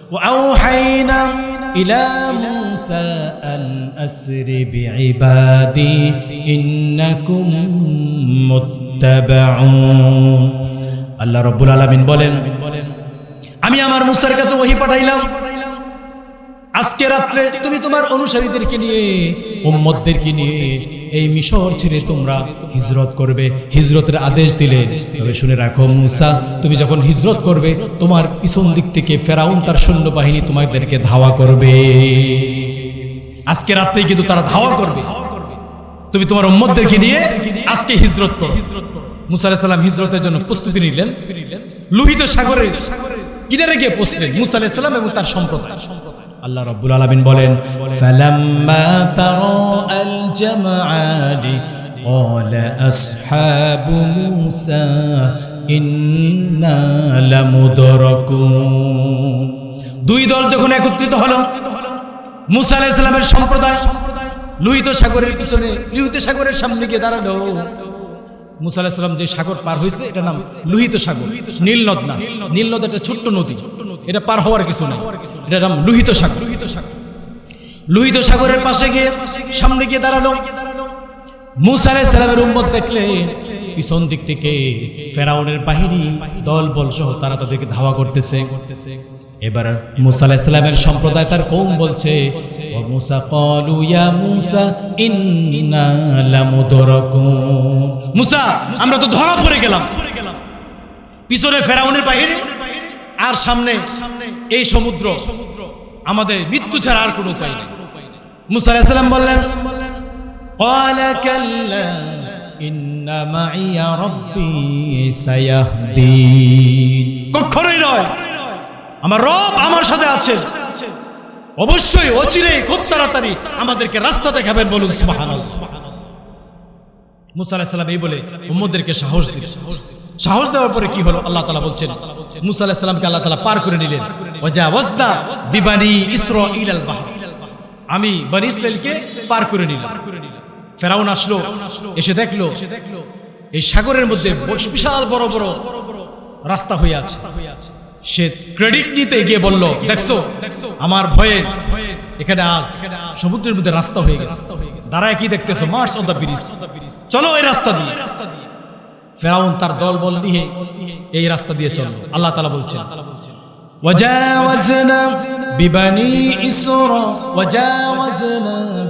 وأوحينا إلى موسى أن أسر بعبادي إنكم متبعون আল্লাহ রাব্বুল আলামিন বলেন আমি আমার মুসার কাছে ওহী পাঠাইলাম আজকে রাতে তুমি তোমার অনুসারীদেরকে নিয়ে উম্মতদেরকে নিয়ে এই মিশর ছেড়ে তোমরা হিজরত করবে হিজরতের আদেশ দিলেন তবে শুনে রাখো মুসা তুমি যখন হিজরত করবে তোমার পিছন দিক থেকে ফেরাউন তার সৈন্যবাহিনী তোমাদেরকে ধাওয়া করবে আজকে রাতেই কিন্তু তারা ধাওয়া করবে তুমি তোমার উম্মতদেরকে নিয়ে আজকে হিজরত করো মুসা আলাইহিস সালাম হিজরতের জন্য প্রস্তুতি নিলেন লোহিত সাগরের কিনারে গিয়ে পৌঁছলেন মুসা আলাইহিস সালাম এবং তার সম্প্রদায় আল্লাহ রাব্বুল আলামিন বলেন ফালাম্মা তারাআল জামআনি ক্বালা আসহাবু মুসা ইন্না লামুদরাকুন দুই দল যখন একত্রিত হলো মুসা আলাইহিস সালামের সম্প্রদায় লোহিত সাগরের পিছনে লোহিত সাগরের সামনে গিয়ে দাঁড়ালো মুসা আলাইহিস সালাম যে সাগর পার হয়েছে এটা নাম লোহিত সাগর নীল নদ না নীল নদ একটা ছোট্ট নদী এটা পার হওয়ার কিছু না এটা নাম লোহিত সাগর লোহিত সাগরের পাশে গিয়ে সামনে গিয়ে দাঁড়ালো মুসা আলাইহিস সালামের উম্মত দেখলে পিছন দিক থেকে ফেরাউনের বাহিনী দলবল সহ তারা তাদেরকে ধাওয়া করতেছে এবার মুসা আলাইহিস সালামের সম্প্রদায় তার কওম বলছে ও মুসা ক্বালু ইয়া মুসা ইন্না লামুদরাকুন মুসা আমরা তো ধরা পড়ে গেলাম পিছনে ফেরাউনের বাহিনী আর সামনে এই সমুদ্র আমাদের মৃত্যু ছাড়া আর কোনো উপায় নেই মুসা আলাইহিস সালাম বললেন ক্বালা কাল্লা ইন্না মাইয়া রাব্বি সায়াহদিন কখনোই নয় আমার রব আমার সাথে আছে অবশ্যই অচিরেই খুব তাড়াতাড়ি আমাদেরকে রাস্তা দেখাবেন বলুন সুবহানাল্লাহ মুসা আলাইহিস সালাম এই বলে উম্মতদেরকে সাহস দিলেন সাহস দেওয়ার পরে কি হলো আল্লাহ তাআলা বলছেন মুসা আলাইহিস সালামকে আল্লাহ তাআলা পার করে নিলেন ওয়াজাওয়াজনা বিবানি ইসরাঈল আল বাহর আমি বনি ইসরাঈলকে পার করে নিলাম ফেরাউন আসলো এসে দেখলো এই সাগরের মধ্যে বিশাল বড় বড় রাস্তা হয়ে আছে সে ক্রেডিট নিতে গিয়ে বলল দেখছো আমার ভয়ে এখানে আজ সমুদ্রের মধ্যে রাস্তা হয়ে গেছে দাঁড়ায় কি দেখতেছো মার্চ অন দা ব্রিজ চলো এই রাস্তা দিয়ে ফেরাউন তার দল বল দিয়ে এই রাস্তা দিয়ে চলো আল্লাহ তাআলা বলছেন وجاوزنا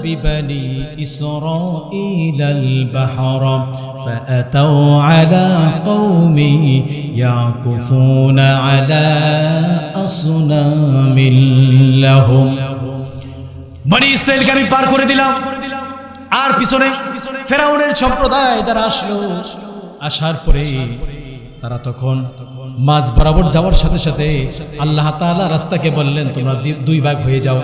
ببني إسرائيل البحر فأتوا على قوم يعكفون على أصنام لهم বনি ইসরাইলকে আমি পার করে দিলাম আর পিছনে ফেরাউনের সম্প্রদায় যারা আসলো আসার পরে তারা তখন মাঝ বরাবর যাওয়ার সাথে সাথে আল্লাহ তাআলা রাস্তাকে বললেন তোমরা দুই ভাগ হয়ে যাও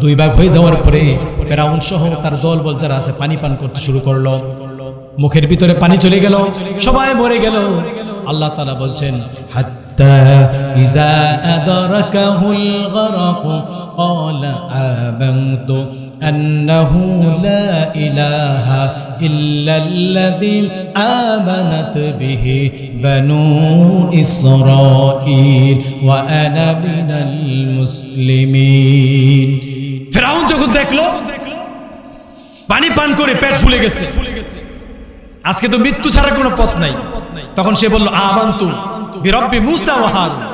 দুই ভাগ হয়ে যাওয়ার পরে ফেরাউন সহ তার দল বল যারা আছে পানি পান করতে শুরু করলো মুখের ভিতরে পানি চলে গেল সবাই মরে গেল আল্লাহ তাআলা বলছেন হাত্তা ইজা আদরাকাহুল গরক ক্বালা আমানতু আন্নাহু লা ইলাহা ইল্লাল্লাযী আমানাত বিহি বানু ইসরাঈল ওয়া আনা মিনাল মুসলিমিন ফেরাউন যখন দেখলো পানি পান করে পেট ফুলে গেছে আজকে তো মৃত্যু ছাড়া কোনো পথ নাই তখন সে বলল আমানতু বিরব্বি মুসা ওয়া হারুন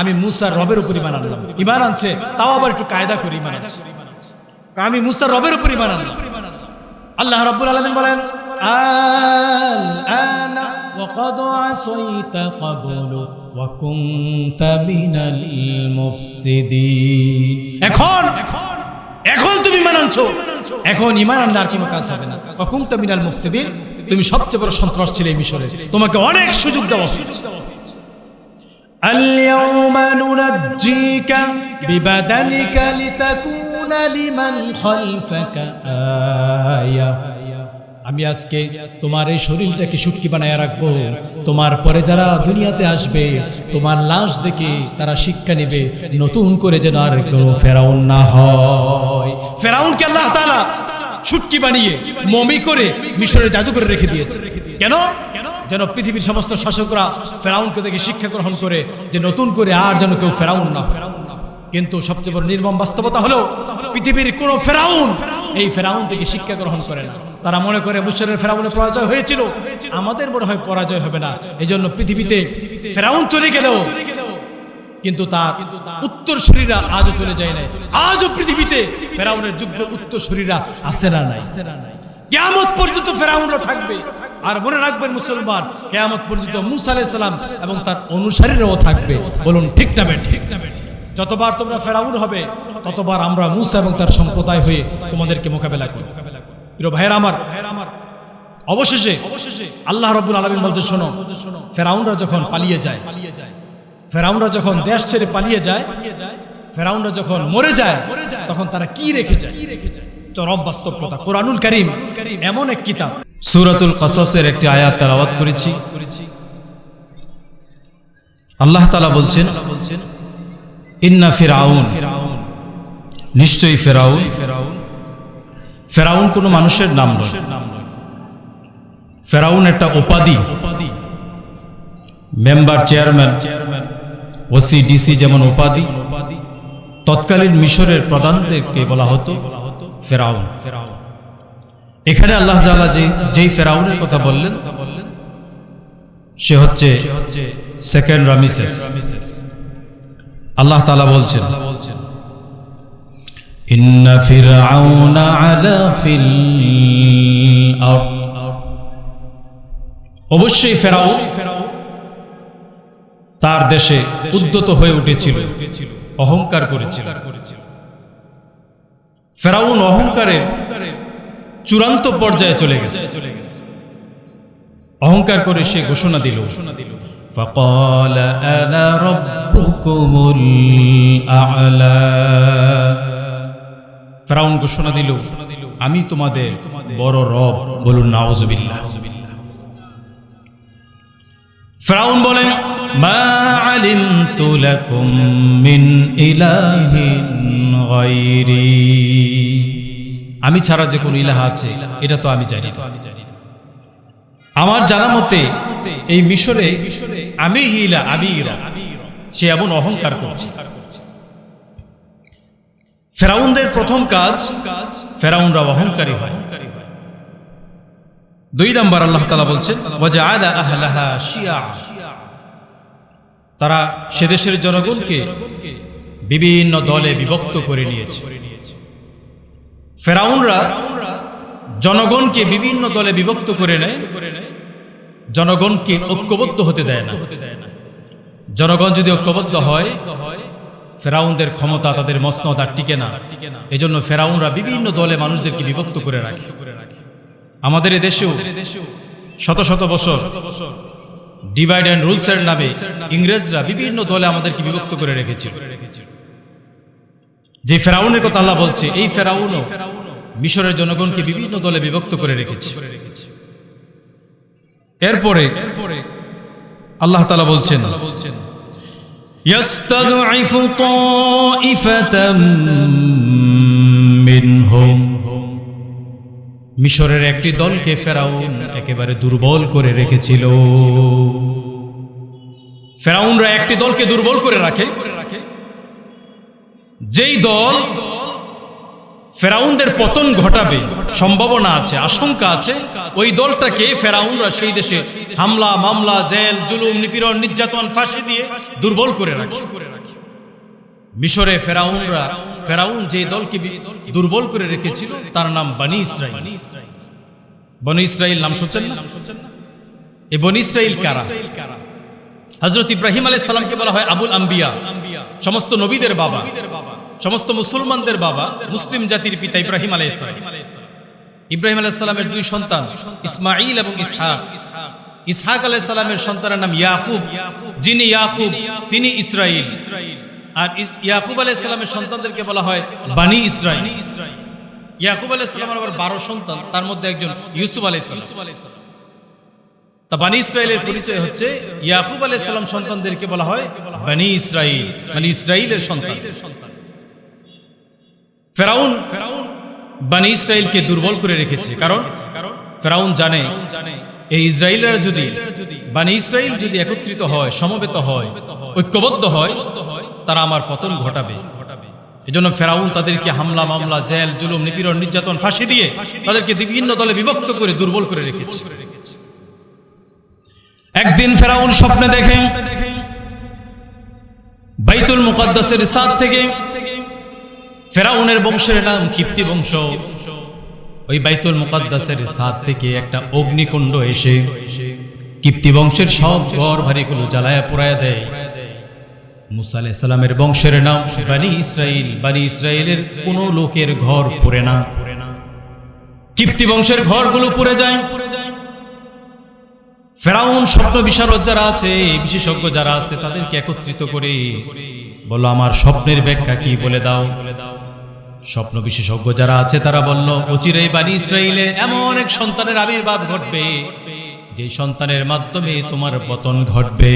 আমি মুসার রবের উপর ঈমান আনলাম ঈমান আনছে তাও আবার একটু কায়দা করে ঈমান আনছে আমি মুসার রবের উপর ঈমান আনলাম আল্লাহ রাব্বুল আলামিন বলেন আল আনা ওয়া ক্বাদ আসাইতা ক্বাবলু ওয়া কুনতা মিনাল মুফসিদিন এখন তুমি ঈমান আনছো এখন ঈমান আনলে আর কোনো কাজ হবে না ওয়া কুনতা মিনাল মুফসিদিন তুমি সবচেয়ে বড় সন্ত্রাস ছিলে মিশরে তোমাকে অনেক সুযোগ দেওয়া হয়েছে اليوم ننجيك ببدنك لتكون لمن خلفك آية আমি আজকে তোমার এই শরীরটাকে শুটকি বানায় রাখবো তোমার পরে যারা দুনিয়াতে আসবে তোমার লাশ দেখে তারা শিক্ষা নেবে নতুন করে যেন আর কোনো ফেরাউন না হয় ফেরাউনকে আল্লাহ তাআলা শুটকি বানিয়ে মমি করে মিশরের জাদুঘরে রেখে দিয়েছে কেন যেন পৃথিবীর সমস্ত শাসকরা ফেরাউনকে দেখে শিক্ষা গ্রহণ করে যে নতুন করে আর যেন কেউ ফেরাউন না কিন্তু সবচেয়ে বড় নির্মম বাস্তবতা হলো পৃথিবীর কোন ফেরাউন এই ফেরাউন থেকে শিক্ষা গ্রহণ করে না। তারা মনে করে মিশরের ফেরাউনের পরাজয় হয়েছিল, আমাদের মনে হয় পরাজয় হবে না। এজন্য পৃথিবীতে ফেরাউন চলে গেলেও কিন্তু তার উত্তরসূরিরা আজও চলে যায় না। আজও পৃথিবীতে ফেরাউনের যোগ্য উত্তরসূরিরা আছে না নাই? কিয়ামত পর্যন্ত ফেরাউনরা থাকবে। আর মনে রাখবেন মুসলমান, কিয়ামত পর্যন্ত মূসা আলাইহিস সালাম এবং তার অনুসারীরাও থাকবে। বলুন ঠিক না ঠিক? যতবার তোমরা ফেরাউন হবে ততবার আমরা মূসা এবং তার সম্প্রদায় হয়ে তোমাদেরকে মোকাবেলা করব। প্রিয় ভাইয়েরা আমার, অবশেষে আল্লাহ রাব্বুল আলামিন বলতে শোনো, ফেরাউনরা যখন পালিয়ে যায়, ফেরাউনরা যখন দেশ ছেড়ে পালিয়ে যায়, ফেরাউনরা যখন মরে যায়, তখন তারা কি রেখে যায়? চরম বাস্তব কথা। কোরআনুল কারীম এমন এক কিতাব, সূরাতুল কসসের একটি আয়াত তেলাওয়াত করেছি। আল্লাহ তাআলা বলছেন, ইন্না ফিরআউন, নিশ্চয়ই ফেরাউন। ফেরাউন কোনো মানুষের নাম নয়, ফেরাউন একটা উপাধি। মেম্বার, চেয়ারম্যান, ওসি, ডিসি যেমন উপাধি, তৎকালীন মিশরের প্রধানদেরকে বলা হতো ফেরাউন। এখানে আল্লাহ তাআলা যেই ফেরাউনের কথা বললেন সে হচ্ছে সেকেন্ড রামিসেস। আল্লাহ তাআলা বলছেন, ইন্না ফিরআউনা আলা ফিল আরদ, অবশ্যই ফেরাউন তার দেশে উদ্যত হয়ে উঠেছিল, অহংকার করেছিল। ফেরাউন অহংকারের চূড়ান্ত পর্যায়ে চলে গেছে। অহংকার করে সে ঘোষণা দিল, فقال أنا ربكم الأعلى, ফেরাউন ঘোষণা দিল আমি তোমাদের বড় রব। বলুন নাউজুবিল্লাহ। ফেরাউন বলেন, মা আলিমতু লাকুম মিন ইলাহিন গায়রি, আমি ছাড়া যে কোন ইলাহ আছে এটা তো আমি জানি না। আমার জানা মতে এই মিশরে আমি ইলাহ, আমি ইলাহ। সে এমন অহংকার করছে। ফেরাউনদের প্রথম কাজ, ফেরাউনরা অহংকারী হয়। 2 নম্বর আল্লাহ তাআলা বলছেন, ওয়াজআলা আহলাহা শিয়া, তারা সে দেশের জনগণকে বিভিন্ন দলে বিভক্ত করে নিয়েছে। ফেরাউনরা জনগণকে বিভিন্ন দলে বিভক্ত করে নেয়, জনগণকে ঐক্যবদ্ধ হতে দেয় না। জনগণ যদি ঐক্যবদ্ধ হয়, ফেরাউনদের ক্ষমতা, তাদের মসনদ আর টিকে না। এজন্য ফেরাউনরা বিভিন্ন দলে মানুষদেরকে বিভক্ত করে রাখে। আমাদের এই দেশেও শত শত বছর ডিভাইড অ্যান্ড রুলসের নামে ইংরেজরা বিভিন্ন দলে আমাদেরকে বিভক্ত করে রেখেছিল। যে ফেরাউনের কথা আল্লাহ বলছে, এই ফেরাউনও মিশরের জনগণকে বিভিন্ন দলে বিভক্ত করে রেখেছে। এরপরে আল্লাহ তাআলা বলছেন, ইয়াস্তাদঈফু তাঈফাতাম মিনহুম, মিশরের একটি দলকে ফেরাউন একেবারে দুর্বল করে রেখেছিল। ফেরাউনরা একটি দলকে দুর্বল করে রাখে, যেই দল ফেরাউনদের পতন ঘটাবে সম্ভাবনা আছে, আশঙ্কা আছে, ওই দলটাকে ফেরাউনরা সেই দেশে হামলা, মামলা, জেল, জুলুম, নিপীড়ন, নির্যাতন, ফাঁসি দিয়ে দুর্বল করে রাখে। মিশরে ফেরাউন যে দলকে দুর্বল করে রেখেছিল তার নাম বনি ইসরাইল। বনি ইসরাইল নাম শুনছেন না? এই বনি ইসরাইল কারা? হযরত ইব্রাহিম আলাইহিস সালামকে বলা হয় আবুল আম্বিয়া, সমস্ত নবীদের বাবা, সমস্ত মুসলমানদের বাবা, মুসলিম জাতির পিতা ইব্রাহিম আলাইহিস সালাম। ইব্রাহিম আলাইহিস সালামের 2 সন্তান ইসমাঈল এবং ইসহাক। ইসহাক আলাইহিস সালামের সন্তানের নাম ইয়াকুব, যিনি ইয়াকুব তিনি ইসরাইল। আর ইয়াকুব আলাইহিস সালামের সন্তানদেরকে বলা হয় বনি ইসরাইল। ইয়াকুব আলাইহিস সালামের আবার 12 সন্তান, তার মধ্যে একজন ইউসুফ আলাইহিস সালাম। তা বনি ইসরাইলের পরিচয় হচ্ছে ইয়াকুব আলাইহিস সালাম সন্তানদেরকে বলা হয় বনি ইসরাইল, মানে ইসরাইলের সন্তান। ফেরাউন বনি ইসরাইলকে দুর্বল করে রেখেছে, কারণ ফেরাউন জানে এই ইসরাইলরা যদি, বনি ইসরাইল যদি একত্রিত হয়, সমবেত হয়, ঐক্যবদ্ধ হয়, তারা আমার পতন ঘটাবে। এজন্য ফেরাউন তাদেরকে হামলা মামলা, জেল, জুলুম, নিপীড়ন, নির্যাতন, ফাঁসি দিয়ে তাদেরকে বিভিন্ন দলে বিভক্ত করে দুর্বল করে রেখেছে। একদিন ফেরাউন স্বপ্নে দেখে বাইতুল মুকাদ্দাসের ছাদ থেকে, ফেরাউনের বংশের নাম কিপ্তি বংশ, ওই বাইতুল মুকাদ্দাসের ছাদ থেকে একটা অগ্নিকুণ্ড এসে কিপ্তি বংশের সব ঘর বাড়িগুলো জ্বালায়া পোড়ায়া দেয়। মুসা আলাইহিস সালামের বংশের নাম বনি ইসরাইল। বনি ইসরাইলের কোন লোকের ঘর পুড়ে না, কিপ্তি বংশের ঘরগুলো পুড়ে যায়। ফেরাউন স্বপ্ন বিশারদ যারা আছে, বিশেষজ্ঞ যারা আছে, তাদেরকে একত্রিত করে বলল, আমার স্বপ্নের ব্যাখ্যা কি বলে দাও। স্বপ্ন বিশেষজ্ঞ যারা আছে তারা বলল, অচিরেই বনি ইসরাইলে এমন এক সন্তানের আবির্ভাব ঘটবে যে সন্তানের মাধ্যমে তোমার পতন ঘটবে।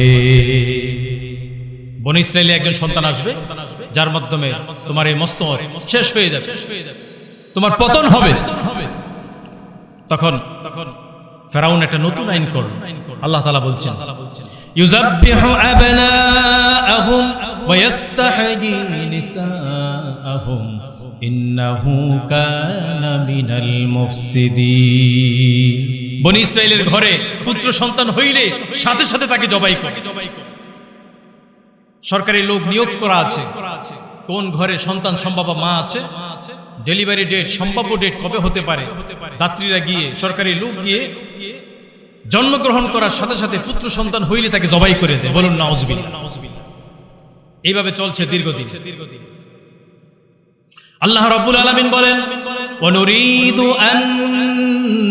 বনি ইসরাইলে একজন সন্তান আসবে যার মাধ্যমে তোমার এই মস্তক শেষ হয়ে যাবে, তোমার পতন হবে। তখন ফেরাউন একটা নতুন আইন করল। আল্লাহ তাআলা বলছেন, ইউযাব্বিহু আবনাআহুম ওয়া ইস্তাহয়ী নিসাআহুম ইন্নাহু কানা মিনাল মুফসিদিন। বনি ইসরাইলের ঘরে পুত্র সন্তান হইলে সাথে সাথে তাকে জবাই করে। সরকারি লোক নিয়োগ করা আছে, কোন ঘরে সন্তান সম্ভাব্য মা আছে, ডেলিভারি ডেট, সম্ভাব্য ডেট কবে হতে পারে, দাত্রীরা গিয়ে, সরকারি লোক গিয়ে জন্মগ্রহণ করার সাথে সাথে পুত্র সন্তান হইলে তাকে জবাই করে দেয়। বলুন নাউজুবিল্লাহ। এইভাবে চলছে দীর্ঘদিন। আল্লাহ রাব্বুল আলামিন বলেন, ওয়ানুরিদু আন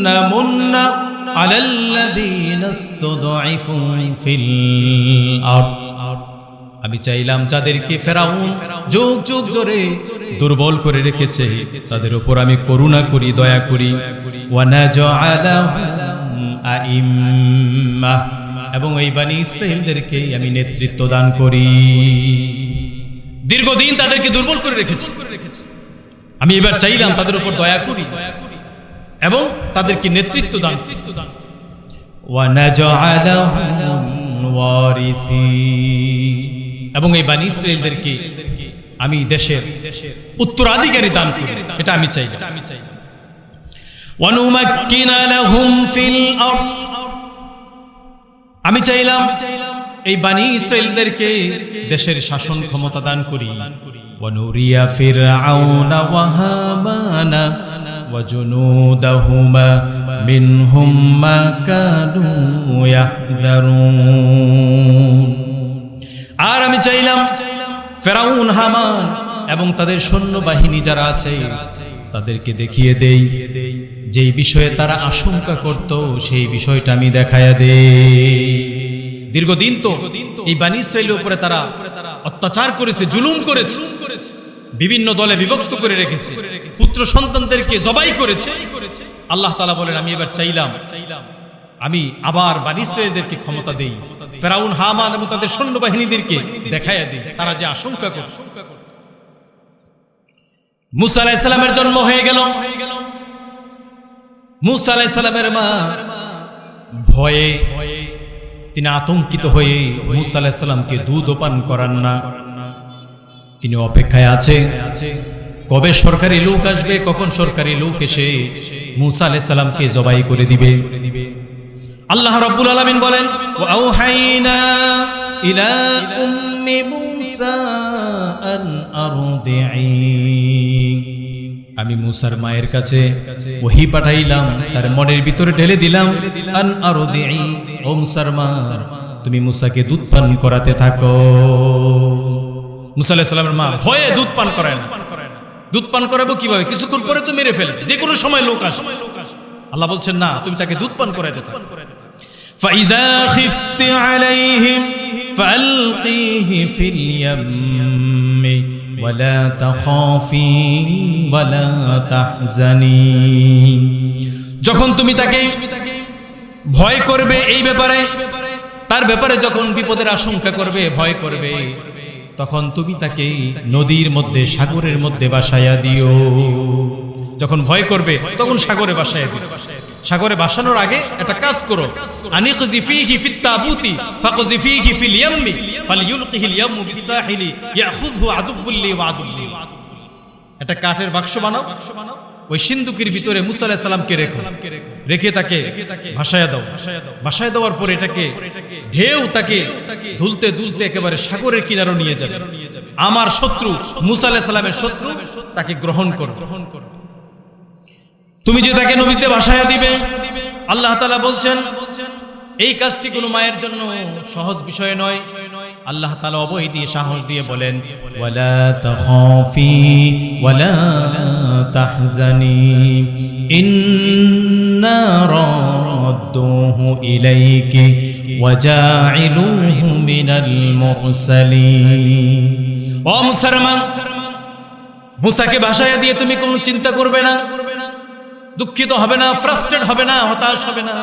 নামুন্না আলাল্লাযীনা ইসতুদঈফু ফিল আরদ। আমি চাইলাম যাদেরকে ফেরাউন যুগ যুগ ধরে দুর্বল করে রেখেছে তাদের উপর আমি করুণা করি, দয়া করি। ওয়া নাজআলাহুম আইম্মাহ, এবং এই বনি ইসরাইলদেরকে আমি নেতৃত্ব দান করি। দীর্ঘদিন তাদেরকে দুর্বল করে রেখেছি, আমি এবার চাইলাম তাদের উপর দয়া করি এবং তাদেরকে নেতৃত্ব দান। ওয়া নাজআলাহুম ওয়ারিসিন, এবং এই বনি ইসরাইলদেরকে আমি দেশের উত্তরাধিকারী দান করি, এটা আমি চাই। ওয়া নুমাক্কিনা লাহুম ফিল আরদ, আমি চাইলাম এই বনি ইসরাইলদেরকে দেশের শাসন ক্ষমতা দান করি। ওয়া নুরিয়া ফিরআউনা ওয়া হামানা ওয়া জুনুদাহুমা মিনহুম মা কানু ইয়াহযারুন। আর আমি চাইলাম ফেরাউন, হামান এবং তাদের সৈন্যবাহিনী যারা আছে তাদেরকে দেখিয়ে দেই যেই বিষয়ে তারা আশঙ্কা করত, সেই বিষয়টা আমি দেখায়া দেই। দীর্ঘদিন তো এই বনি ইসরাইলের উপরে তারা অত্যাচার করেছে, জুলুম করেছে, বিভিন্ন দলে বিভক্ত করে রেখেছে, পুত্র সন্তানদেরকে জবাই করেছে। আল্লাহ তাআলা বলেন, আমি এবার চাইলাম আমি আবার বনি ইসরাইলদেরকে ক্ষমতা দেই, ফেরাউন, হামান এবং তাদের সৈন্যবাহিনীদেরকে দেখায়া দিই তারা যে আশঙ্কা করত। মুসা আলাইহিস সালামের জন্ম হয়ে গেল। মুসা আলাইহিস সালামের মা ভয়ে, তিনি আতঙ্কিত হয়ে মুসা আলাইহিস সালামকে দুধ পান করান না। তিনি অপেক্ষায় আছে কবে সরকারি লোক আসবে, কখন সরকারি লোক এসে মুসা আলাইহিস সালামকে জবাই করে দিবে। আল্লাহ রাব্বুল আলামিন বলেন, ওয়া আওহাইনা ইলা উম্মি মুসা আন আরদিঈ, আমি মুসার মায়ের কাছে ওহী পাঠাইলাম, তার মনের ভিতরে ঢেলে দিলাম, আন আরদিঈ, ও মুসার মা তুমি মুসাকে দুধ পান করাতে থাকো। মুসা আলাইহিস সালামের মা ভয়ে দুধ পান করায় না। দুধ পান করাবো কিভাবে? কিছুক্ষণ পরে তো মেরে ফেলে, যে কোনো সময় লোক আসবে। আল্লাহ বলছেন, না, তুমি তাকে দুধ পান করাতে থাকো। فإذا خفت عليهم فألقيه في اليم ولا تخافي ولا تحزني, যখন তুমি তাকে ভয় করবে এই ব্যাপারে, তার ব্যাপারে যখন বিপদের আশঙ্কা করবে, ভয় করবে, তখন তুমি তাকে নদীর মধ্যে, সাগরের মধ্যে ভাসাইয়া দিও। যখন ভয় করবে তখন সাগরে ভাসায় দিবে। সাগরে ভাসানোর আগে একটা কাজ করো, আনিকজি ফীহি ফিত তাবুতি ফাকজি ফীহি ফিল ইয়াম্মি ফালইউলকিহিল ইয়াম্মু বিসাহিলি ইয়াখুযহু আদুব্বুল লি ওয়া আদুব্বুল লি। একটা কাঠের বাক্স বানাও, ওই সিন্দুকের ভিতরে মুসা আলাইহিস সালামকে রেখে তাকে ভাসায় দাও। ভাসায় দেওয়ার পরে এটাকে ঢেউ তাকে দুলতে দুলতে একেবারে সাগরের কিনারে নিয়ে যাবে। আমার শত্রু মুসা আলাইহিস সালামের শত্রু তাকে গ্রহণ করবে। তুমি যে তাকে নদীতে ভাসায় দিবে, আল্লাহ তাআলা বলছেন এই কাজটি কোনো মায়ের জন্য সহজ বিষয় নয়। আল্লাহ তাআলা অভয় দিয়ে সাহস দিয়ে বলেন, ওয়ালা তাখাফি ওয়ালা তাহজানি ইন্না রাদ্দুহু ইলাইকি ওয়া জাইলুহু মিনাল মুরসালিন। ও মুসলমান, মুসাকে ভাসায় দিয়ে তুমি কোনো চিন্তা করবে না, দুঃখিত হবে না, ফ্রাস্ট্রেট হবে না, হতাশ হবে না।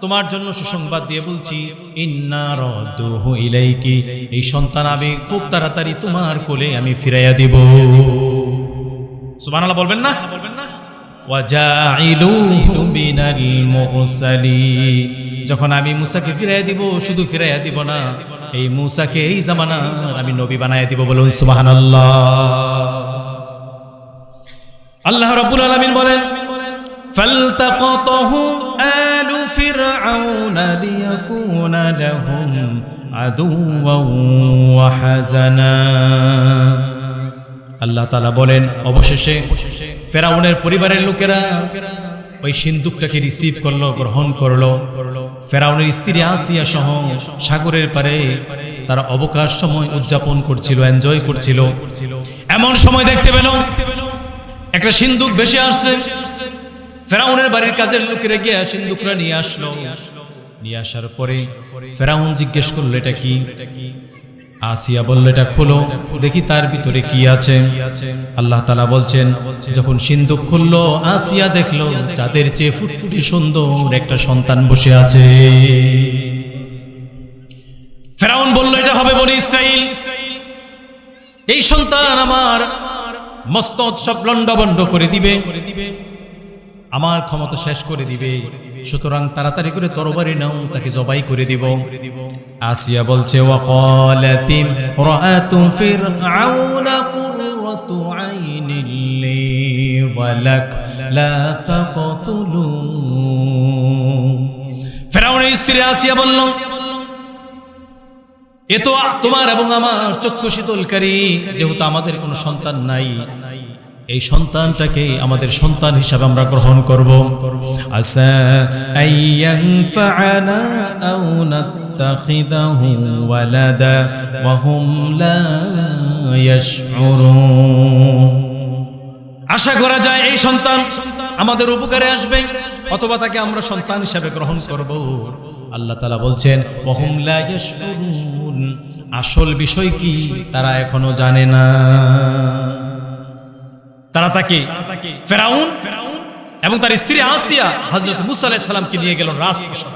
তোমার জন্য সুসংবাদ দিয়ে বলছি, ইন্না রাদ্দুহু ইলাইকি, এই সন্তান আমি খুব তাড়াতাড়ি তোমার কোলে আমি ফিরাইয়া দিব। সুবহানাল্লাহ বলবেন না? ওয়া জাইলুহু মিনাল মুরসালিন। যখন আমি মুসাকে ফিরাইয়া দিব, শুধু ফিরাইয়া দিব না, এই মুসাকে এই জামানার আমি নবী বানাইয়া দিব। বলুন সুবহানাল্লাহ। আল্লাহ রাব্বুল আলামিন বলেন, فالتقطه آل فرعون ليكون لهم عدوا وحزنا। আল্লাহ তাআলা বলেন অবশেষে ফেরাউনের পরিবারের লোকেরা ওই সিন্দুকটাকে রিসিভ করলো, গ্রহণ করলো। ফেরাউনের স্ত্রী আসিয়া সহ সাগরের পারে তারা অবকাশ সময় উদযাপন করছিল, এনজয় করছিল। এমন সময় দেখতে পেল একটা সিন্দুক ভেসে আসছে। ফেরাউনের বাড়ির কাজের লোকেরা গিয়ে সিন্দুকটা নিয়ে আসলো। নিয়ে আসার পরে ফেরাউন জিজ্ঞেস করলো এটা কি? আসিয়া বলল এটা খোলো, দেখি তার ভিতরে কি আছে। আল্লাহ তাআলা বলছেন যখন সিন্দুক খুললো, আসিয়া দেখলো যাদের চেয়ে ফুটফুটে সুন্দর একটা সন্তান বসে আছে। ফেরাউন বলল এটা হবে বনি ইসরাইল, এই সন্তান আমার মস্ত সব লন্ডভন্ড করে দিবে, আমার ক্ষমতা শেষ করে দিবে, সুতরাং তাড়াতাড়ি করে তরবারি নাও, তাকে জবাই করে দিব। আসিয়া বলছে ওয়াকালাতিম রাআতু ফিরআউনা কুররাতু আইনিল লি ওয়ালাক লা তাকতুলু। ফেরাউনের স্ত্রী আসিয়া বলল এ তো তোমার এবং আমার চক্ষু শীতলকারী, যেহেতু আমাদের কোনো সন্তান নাই, এই সন্তানটাকে আমাদের সন্তান হিসাবে আমরা গ্রহণ করব। আসা আইয়ানফা'না আও নাত্তাখিদাহু ওয়ালাদা ওয়া হুম লা ইয়াশউরুন। আশা করা যায় এই সন্তান আমাদের উপকারে আসবে, অথবা তাকে আমরা সন্তান হিসাবে গ্রহণ করব। আল্লাহ তাআলা বলছেন ওয়া হুম লা ইয়াশউরুন, আসল বিষয় কি তারা এখনো জানে না। তারা তাকে ফেরাউন এবং তার স্ত্রী আসিয়া হযরত মুসা আলাইহিস সালামকে নিয়ে গেল রাজপ্রাসাদ।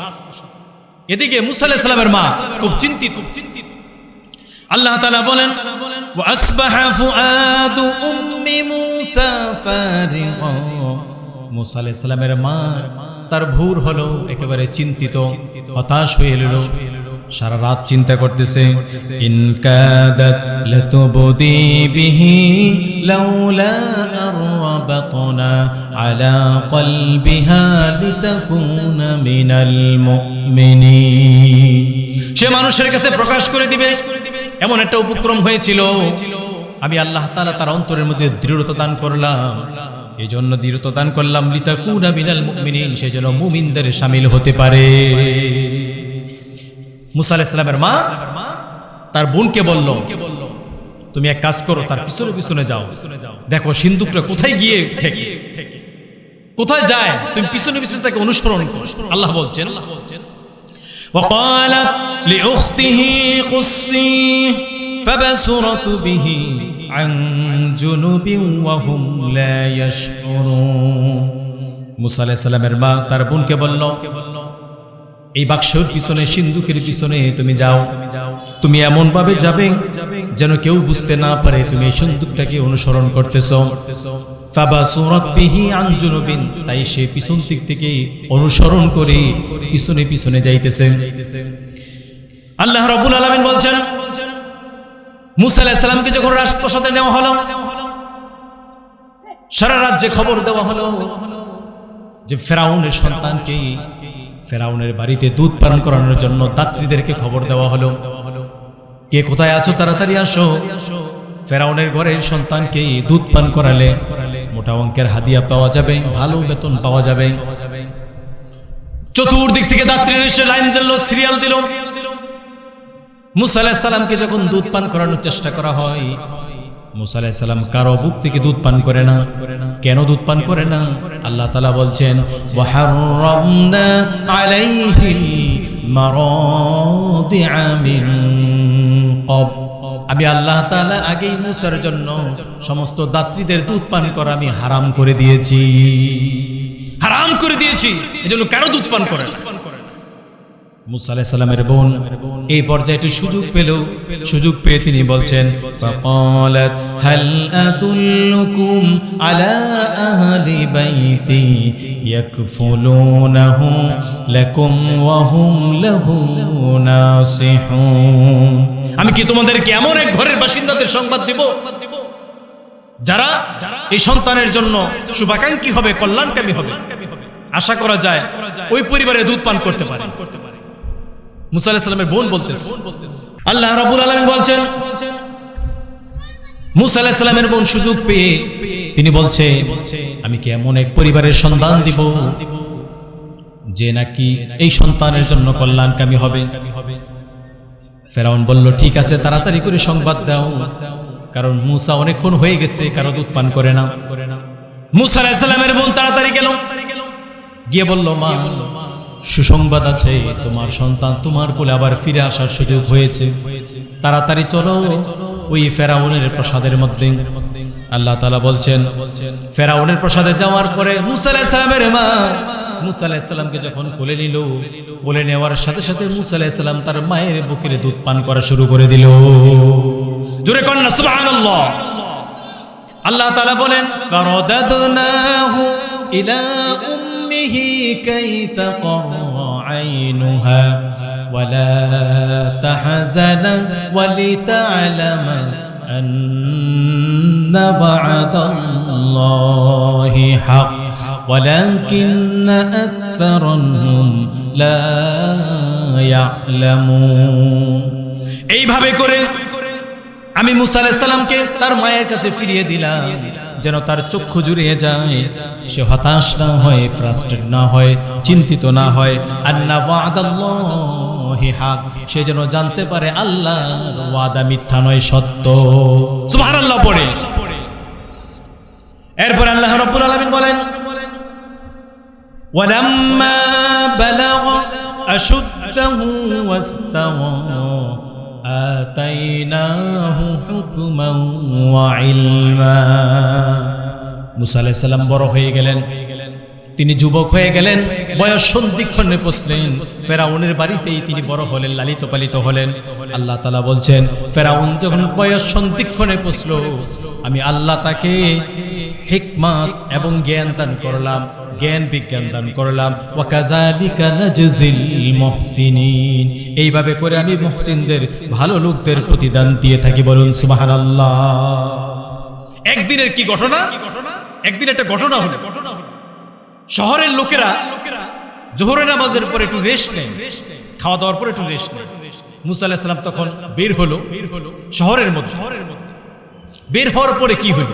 এদিকে মুসা আলাইহিস সালামের মা খুব চিন্তিত। আল্লাহ তাআলা বলেন ওয়া আসবাহা ফুআদু উম্মি মুসা ফারিগা। মুসা আলাইহিস সালামের মা তার ভোর হলো, একেবারে চিন্তিত, হতাশ হয়ে এলো, সারা রাত চিন্তা করতেছে। ইন কাদাত লাতুবদি বিহি লাউলা আরবাতনা আলা কলবিহা লিতাকুনা মিনাল মুমিনিন। সে মানুষের কাছে প্রকাশ করে দিবে এমন একটা উপক্রম হয়েছিল। আমি আল্লাহ তাআলা তার অন্তরের মধ্যে দৃঢ়তা দান করলাম, এই জন্য দৃঢ়তা দান করলাম লিতাকুনা মিনাল মুমিনিন, সে যেন মুমিনদের শামিল হতে পারে। মুসা আলাইহিস সালামের মা তার বোনকে বলল তুমি এক কাজ করো, তার পিছনে পিছনে যাও, দেখো সিন্দুকটা কোথায় গিয়ে ঠেকে, কোথায় যায়, তুমি পিছনে পিছনে তাকে অনুসরণ করো। আল্লাহ বলছেন وقالت لأخته قصيه فبصرت به عن جنب وهم لا يشعرون। মুসা আলাইহিস সালামের মা তার বোনকে বলল এই বাক্সের পিছনে, সিন্দুকের পিছনে তুমি যাও, তুমি এমন ভাবে যাবে যেন কেউ বুঝতে না পারে তুমি এই সিন্দুকটাকে অনুসরণ করতেছো। ফাবাসুরাত বিহি আন জুনুবিন, তাই সে পিছন দিক থেকে অনুসরণ করে পিছনে পিছনে যাইতেছে। আল্লাহ রাব্বুল আলামিন বলছেন, মুসা আলাইহিস সালামকে যখন রাজপ্রাসাদে নেওয়া হলো, সারা রাজ্যে খবর দেওয়া হলো যে ফেরাউনের সন্তানকে ফেরাউনের বাড়িতে দুধ পান করানোর জন্য দাত্রীদেরকে খবর দেওয়া হলো, কে কোথায় আছো তাড়াতাড়ি আসো, ফেরাউনের ঘরের সন্তানকে দুধ পান করালে মোটা অঙ্কের হাদিয়া পাওয়া যাবে, ভালো বেতন পাওয়া যাবে। চতুর্দিক থেকে দাত্রীরা এসে লাইন দিল, সিরিয়াল দিল। মুসা আলাইহিস সালামকে যখন দুধ পান করানোর চেষ্টা করা হয়, মুসা আলাইহিস সালাম কারো বুক থেকে দুধ পান করে না। কেন দুধ পান করে না? আল্লাহ তাআলা বলছেন, ওয়া হাররামনা আলাইহিল মারাদিআ মিন ক্বাব, আমি আল্লাহ তাআলা আগেই মুসার জন্য সমস্ত দাত্রীদের দুধ পান করা আমি হারাম করে দিয়েছি, হারাম করে দিয়েছি। এজন্য কারো দুধ পান করে না। মুসা আলাইহিস সালামের বোন এই পর্যায়টি সুযোগ পেয়ে তিনি বলছেন, ফাকালাত হাল আদুল্লুকুম আলা আহলি বাইতি ইয়াকফুলুনাহু লাকুম ওয়া হুম লাহু নাসিহুন, আমি কি তোমাদেরকে এমন এক ঘরের বাসিন্দাদের সংবাদ দিব যারা এই সন্তানের জন্য শুভাকাঙ্ক্ষী হবে, কল্যাণকামী হবে, আশা করা যায় ওই পরিবারে দুধ পান করতে পারে। মুসা আলাইহিস সালামের বোন বলতেছে। আল্লাহ রাব্বুল আলামিন বলছেন, মুসা আলাইহিস সালামের বোন সুযোগ পেয়ে তিনি বলছে, আমি কি এমন এক পরিবারের সন্তান দিব যে নাকি এই সন্তানের জন্য কল্যাণকামী হবে। ফেরাউন বলল, ঠিক আছে, তাড়াতাড়ি করে সংবাদ দাও, কারণ মুসা অনেকক্ষণ হয়ে গেছে কারো দুধ পান করে না। মুসা আলাইহিস সালামের বোন তাড়াতাড়ি গেল, গিয়ে বলল, মা, সুসংবাদ আছে, তোমার সন্তান তোমার কোলে আবার ফিরে আসার সুযোগ হয়েছে, তাড়াতাড়ি চলো ওই ফেরাউনের প্রাসাদের মধ্যে। আল্লাহ তাআলা বলছেন, ফেরাউনের প্রাসাদে যাওয়ার পরে মুসা আলাইহিস সালামের মা মুসা আলাইহিস সালামকে যখন কোলে নিল, কোলে নেওয়ার সাথে সাথে মুসা আলাইহিস সালাম তার মায়ের বুকের দুধ পান করা শুরু করে দিল। জোরে কর না সুবহানাল্লাহ। আল্লাহ তাআলা বলেন, ফারাদাদনাহু ইলা উম্মিহি কাই তাকরা আইনুহা ওয়া লা তাহজানা ওয়া লিতা'লামা আন্না ওয়া'দাল্লাহি হাক ওয়ালাকিন্না আকসারাহুম লা ইয়া'লামুন। এইভাবে করে আমি মুসা আলাইহিস সালামকে তার মায়ের কাছে ফিরিয়ে দিলাম, যেন তার চক্ষু জুড়িয়ে যায়, সে হতাশ না হয়, ফ্রাস্ট্রেট না হয়, চিন্তিত না হয়। আন্না ওয়া'দাল্লাহি হাক, সে যেন জানতে পারে আল্লাহর ওয়াদা মিথ্যা নয়, সত্য। সুবহানাল্লাহ পড়ে। এরপর আল্লাহ রাব্বুল আলামিন বলেন, ওয়ালাম্মা বালাগা আশুদ্দাহু ওয়াস্তাওয়া আতাইনাহু হুকমান ওয়া ইলমা। মুসা আলাইহিস সালাম বড় হয়ে গেলেন, তিনি যুবক হয়ে গেলেন, বয়স সন্ধিক্ষণে পৌঁছলেন। ফেরাউনের বাড়িতেই তিনি বড় হলেন, লালিত পালিত হলেন। আল্লাহ তাআলা বলছেন, ফেরাউন যখন বয়স সন্ধিক্ষণে পৌঁছল, আমি আল্লাহ তাকে হিকমত এবং জ্ঞান দান করলাম, জ্ঞান বিজ্ঞান দান করলাম। ওয়া কাযালিকা নাজজিল মুহসিনিন, এইভাবে করে আমি মুহসিনদের, ভালো লোকদের প্রতিদান দিয়ে থাকি। বলুন সুবহানাল্লাহ। একদিনের কি ঘটনা? একদিন একটা ঘটনা হলো। শহরের লোকেরা জোহরের নামাজের পরে একটু রেস্ট নেয়, খাওয়া দাওয়ার পরে একটু রেস্ট নেয়। মুসা আলাইহিস সালাম তখন বের হলো শহরের মধ্যে। বের হওয়ার পরে কি হলো?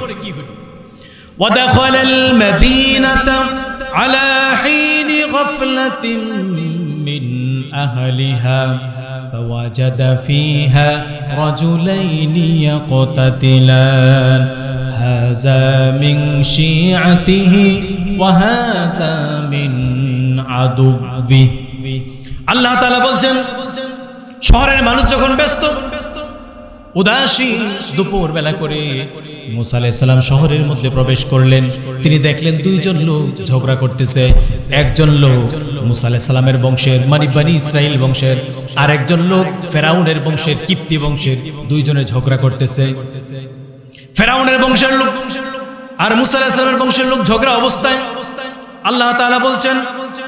وَدَخَلَ الْمَدِينَةَ عَلَى حِينِ غَفْلَةٍ مِّنْ أَهْلِهَا فَوَجَدَ فِيهَا رَجُلَيْنِ يَقْتَتِلَانِ هَذَا مِنْ شِيعَتِهِ وَهَذَا مِنْ عَدُوِّهِ। আল্লাহ তাআলা বলছেন, শহরের মানুষ যখন ব্যস্ত উদাসী, দুপুর বেলা করে মুসা আলাইহিস সালাম শহরের মধ্যে প্রবেশ করলেন। তিনি দেখলেন দুইজন লোক ঝগড়া করতেছে। একজন লোক মুসা আলাইহিস সালামের বংশের, মানে বনি ইসরাইল বংশের, আর একজন লোক ফেরাউনের বংশের, কিপ্তি বংশের। দুইজনে ঝগড়া করতেছে। ফেরাউনের বংশের লোক আর মুসা আলাইহিস সালামের বংশের লোক ঝগড়া অবস্থায় আল্লাহ তাআলা বলছেন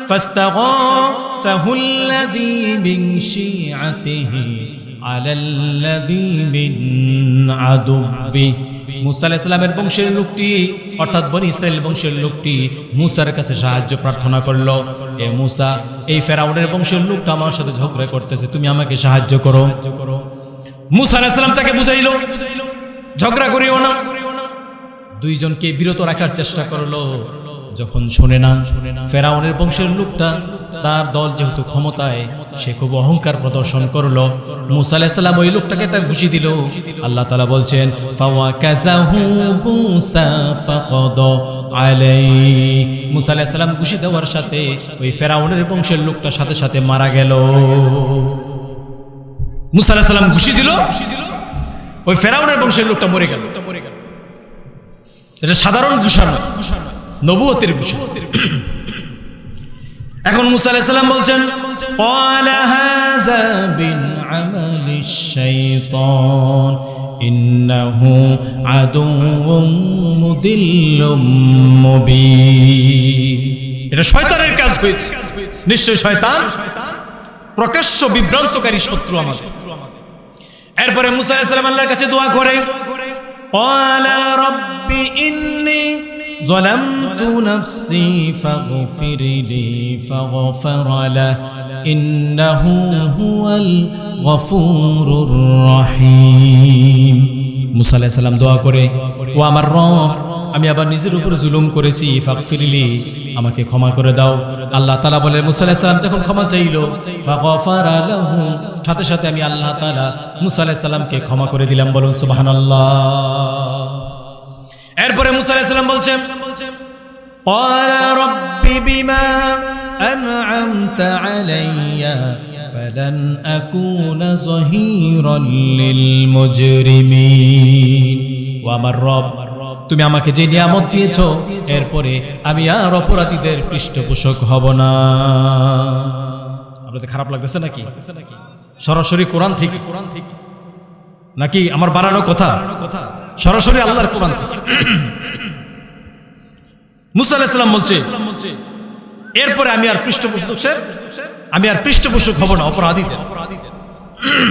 ফাস্তাগাসাহুল্লাযী মিন শিআতিহি আলাল্লাযী মিন আদুব্বি। মুসা আলাইহিস সালামের বংশের লোকটি অর্থাৎ বনি ইসরাইল বংশের লোকটি মুসার কাছে সাহায্য প্রার্থনা করলো, এ মুসা, এই ফেরাউনের বংশের লোকটা আমার সাথে ঝগড়া করতেছে, তুমি আমাকে সাহায্য করো। মুসা আলাইহিস সালাম তাকে বুঝাইলো ঝগড়া করিও না, দুইজনকে বিরত রাখার চেষ্টা করলো। যখন শুনে না, ফেরাউনের বংশের লোকটা তার দল যেহেতু ক্ষমতায়, সে খুব অহংকার প্রদর্শন করলো। মুসা আলাইহিস সালাম ওই লোকটাকে একটা ঘুষি দিল। আল্লাহ তাআলা বলছেন ফাওয়াকাযাহু মুসা ফাকাদা আলাইহি। মুসা আলাইহিস সালাম ঘুষি দেওয়ার সাথে ওই ফেরাউনের বংশের লোকটা সাথে সাথে মারা গেল। মুসা আলাইহিস সালাম ঘুষি দিল, ওই ফেরাউনের বংশের লোকটা মরে গেল। এটা সাধারণ ঘুষা নয়, নবুয়তের ঘুষা। এখন মুসা আলাইহিস সালাম বলছেন ক্বালা হাযা বিন আমালিশ শাইতান ইন্নাহু আদুউম মুদিল্লুম মুবিন। এটা শয়তানের কাজ হয়েছে, নিশ্চয় শয়তান প্রকাশ্য বিভ্রান্তকারী শত্রু আমাদের। এরপরে মুসা আলাইহিস সালাম আল্লাহর কাছে দোয়া করে ক্বালা রাব্বি ইন্নী ظلمت نفسي فاغفر لي فغفر له إنه هو الغفور الرحيم। মুসা আলাইহিস সালাম দোয়া করে, ও আমার রব, আমি আবার নিজের উপর জুলুম করেছি, ফাগফিরলি, আমাকে ক্ষমা করে দাও। আল্লাহ তাআলা বলে মুসা আলাইহিস সালাম যখন ক্ষমা চাইলো ফাগফারা লাহু, সাথে সাথে আমি আল্লাহ তাআলা মুসা আলাইহিস সালামকে ক্ষমা করে দিলাম। বলুন সুবহানাল্লাহ। এরপরে মুসা আলাইহিস সালাম বলছেন ক্বালা রাব্বি বিমা আন'আমতা আলাইয়া ফালান আকুনা যাহীরান লিল মুজরিমিন। ও আমার রব, তুমি আমাকে যে নিয়ামত দিয়েছো, এরপরে আমি আর অপরাধীদের পৃষ্ঠপোষক হব না। আপনাদের খারাপ লাগতেছে নাকি? সরাসরি কোরআন থেকে নাকি আমার বানানো কথা? সরাসরি আল্লাহর কোরআন থেকে। মুসা আলাইহিস সালাম বলছে এরপরে আমি আর পৃষ্ঠপোষক হব না অপরাধীদের।